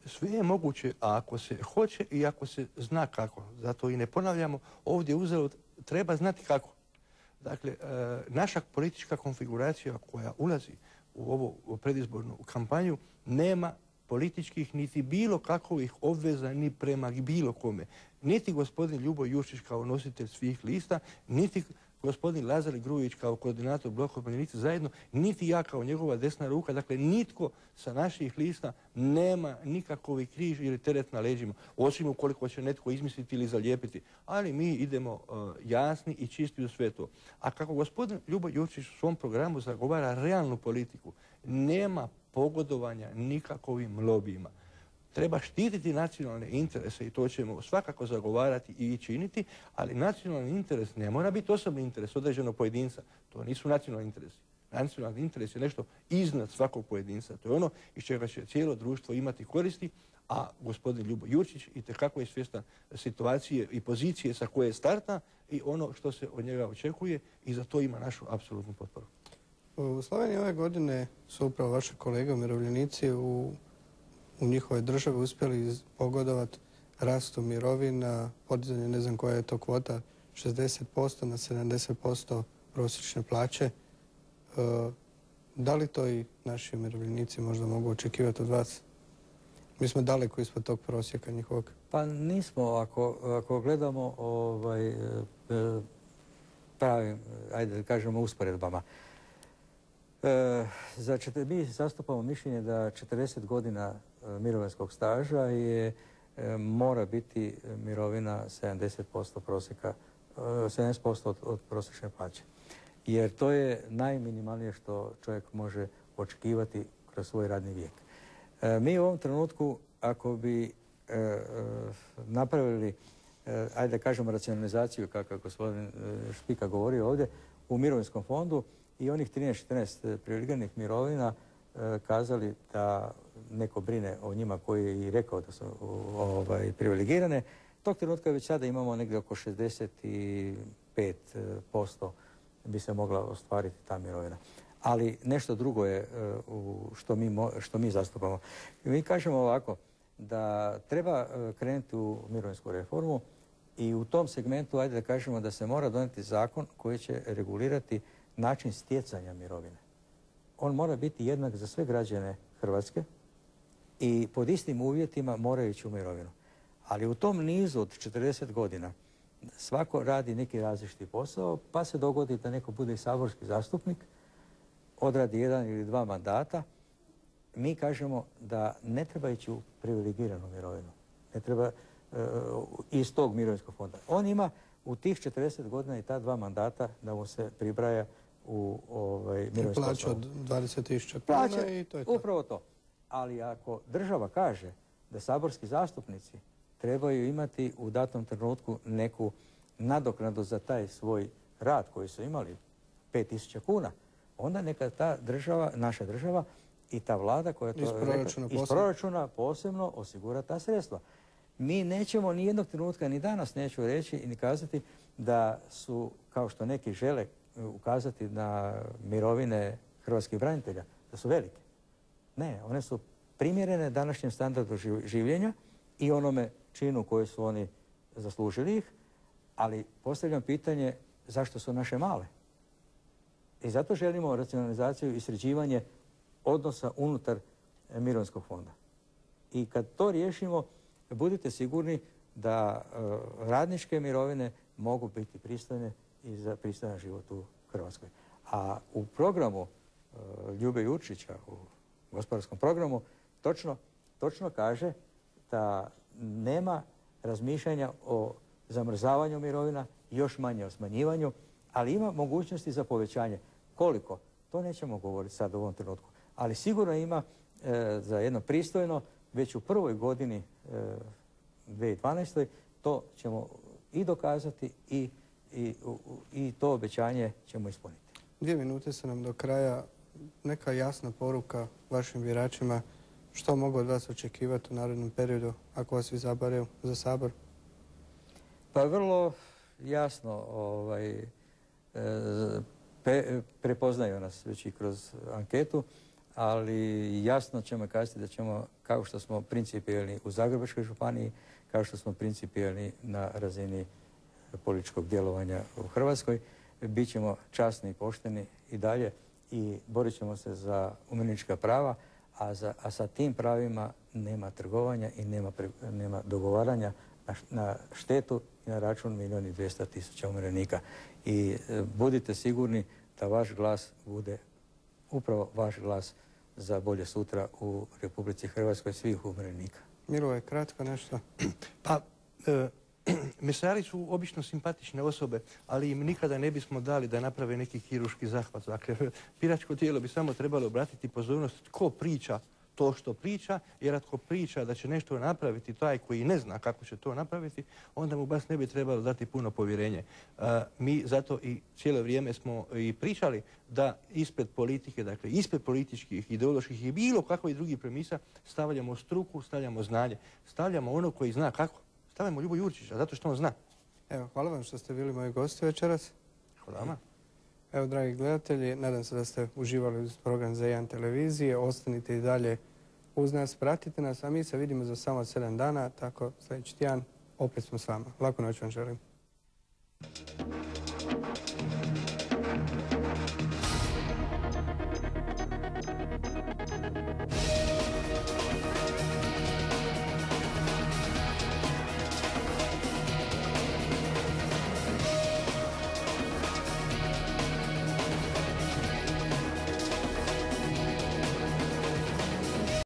Sve je moguće, a ako se hoće i ako se zna kako. Zato i ne ponavljamo, ovdje uzalud treba znati kako. Dakle, naša politička konfiguracija koja ulazi u ovu predizbornu kampanju nema političkih niti bilo kakovih obveza ni prema bilo kome. Niti gospodin Ljubo Jurčić kao nositelj svih lista, niti gospodin Lazar Grujić kao koordinator Bloka umirovljenici zajedno, niti ja kao njegova desna ruka. Dakle, nitko sa naših lista nema nikakvi križ ili teret na leđima, osim ukoliko će netko izmisliti ili zalijepiti. Ali mi idemo jasni i čisti u sve to. A kako gospodin Ljubo Jurčić u svom programu zagovara realnu politiku, nema pogodovanja nikakvim lobijima. Treba štititi nacionalne interese i to ćemo svakako zagovarati i činiti, ali nacionalni interes ne mora biti osobni interes određenog pojedinca. To nisu nacionalni interesi. Nacionalni interes je nešto iznad svakog pojedinca. To je ono iz čega će cijelo društvo imati koristi, a gospodin Ljubo Jurčić itekako je svjestan situacije i pozicije sa koje starta i ono što se od njega očekuje i za to ima našu apsolutnu potporu. U Sloveniji ove godine su upravo vaše kolege umirovljenici u njihovoj državi uspjeli pogodovati rastu mirovina, podizanje, ne znam koja je to kvota, 60% na 70% prosječne plaće. Da li to i naši umirovljenici možda mogu očekivati od vas? Mi smo daleko ispod tog prosjeka njihovog. Pa nismo, ako gledamo pravim, ajde da kažemo, usporedbama. Mi zastupamo mišljenje da 40 godina mirovinskog staža mora biti mirovina 70% prosjeka, 70% od prosječne plaće. Jer to je najminimalnije što čovjek može očekivati kroz svoj radni vijek. Mi u ovom trenutku, ako bi napravili, ajde da kažemo, racionalizaciju, kako je gospodin Špika govorio ovdje, u mirovinskom fondu i onih 13-14 privilegiranih mirovina kazali da neko brine o njima koji je i rekao da su privilegirane, tog trenutka već sada imamo negdje oko 65% bi se mogla ostvariti ta mirovina. Ali nešto drugo je što mi zastupamo. Mi kažemo ovako, da treba krenuti u mirovinsku reformu i u tom segmentu, ajde da kažemo, da se mora donijeti zakon koji će regulirati način stjecanja mirovine. On mora biti jednak za sve građane Hrvatske i pod istim uvjetima moraju ići u mirovinu. Ali u tom nizu od 40 godina svako radi neki različiti posao, pa se dogodi da neko bude i saborski zastupnik, odradi 1 ili 2 mandata. Mi kažemo da ne treba ići u privilegiranu mirovinu. Ne treba iz tog mirovinskog fonda. On ima u tih 40 godina i ta 2 mandata da mu se pribraja u mirovinsko plaću od 20.000 kuna i to je to. Upravo to. Ali ako država kaže da saborski zastupnici trebaju imati u datom trenutku neku nadoknadu za taj svoj rad koji su imali, 5.000 kuna, onda neka ta država, naša država i ta vlada koja to iz proračuna posebno osigura ta sredstva. Mi nećemo ni jednog trenutka, ni danas neću reći ni kazati da su, kao što neki žele ukazati na mirovine hrvatskih branitelja, da su velike. Ne, one su primjerene današnjem standardu življenja i onome činu koji su oni zaslužili ih, ali postavljam pitanje zašto su naše male. I zato želimo racionalizaciju i sređivanje odnosa unutar mirovinskog fonda. I kad to riješimo, budite sigurni da radničke mirovine mogu biti pristojne i za pristojan život u Hrvatskoj. A u programu Ljube Jurčića, u gospodarskom programu, točno kaže da nema razmišljanja o zamrzavanju mirovina, još manje o smanjivanju, ali ima mogućnosti za povećanje. Koliko? To nećemo govoriti sad u ovom trenutku. Ali sigurno ima za jedno pristojno, već u prvoj godini 2012. to ćemo i dokazati i to obećanje ćemo ispuniti. 2 minute su nam do kraja. Neka jasna poruka vašim biračima što mogu od vas očekivati u narednom periodu ako vas izaberu za Sabor? Pa vrlo jasno prepoznaju nas već i kroz anketu, ali jasno ćemo kazati da ćemo, kao što smo principijelni u Zagrebačkoj županiji, kao što smo principijelni na razini političkog djelovanja u Hrvatskoj, bit ćemo časni i pošteni i dalje i borit ćemo se za umirovljenička prava, a sa tim pravima nema trgovanja i nema dogovaranja na štetu i na račun 1.200.000 umirovljenika. I budite sigurni da vaš glas bude upravo vaš glas za bolje sutra u Republici Hrvatskoj svih umirovljenika. Milivoj, kratko nešto. Pa, mesari su obično simpatične osobe, ali im nikada ne bismo dali da naprave neki kirurški zahvat. Dakle, biračko tijelo bi samo trebalo obratiti pozornost tko priča to što priča, jer ako priča da će nešto napraviti taj koji ne zna kako će to napraviti, onda mu baš ne bi trebalo dati puno povjerenje. Mi zato i cijelo vrijeme smo i pričali da ispred politike, dakle ispred političkih, ideoloških i bilo kakvih drugih premisa stavljamo struku, stavljamo znanje, stavljamo ono koji zna kako. Stavljamo Ljubu Jurčića, zato što on zna. Evo, hvala vam što ste bili moji gosti večeras. Hvala vama. Evo, dragi gledatelji, nadam se da ste uživali uz program Z1 televizije. Ostanite i dalje uz nas, pratite nas, a mi se vidimo za samo 7 dana, tako sljedeći tjedan opet smo s vama. Laku noć vam želim.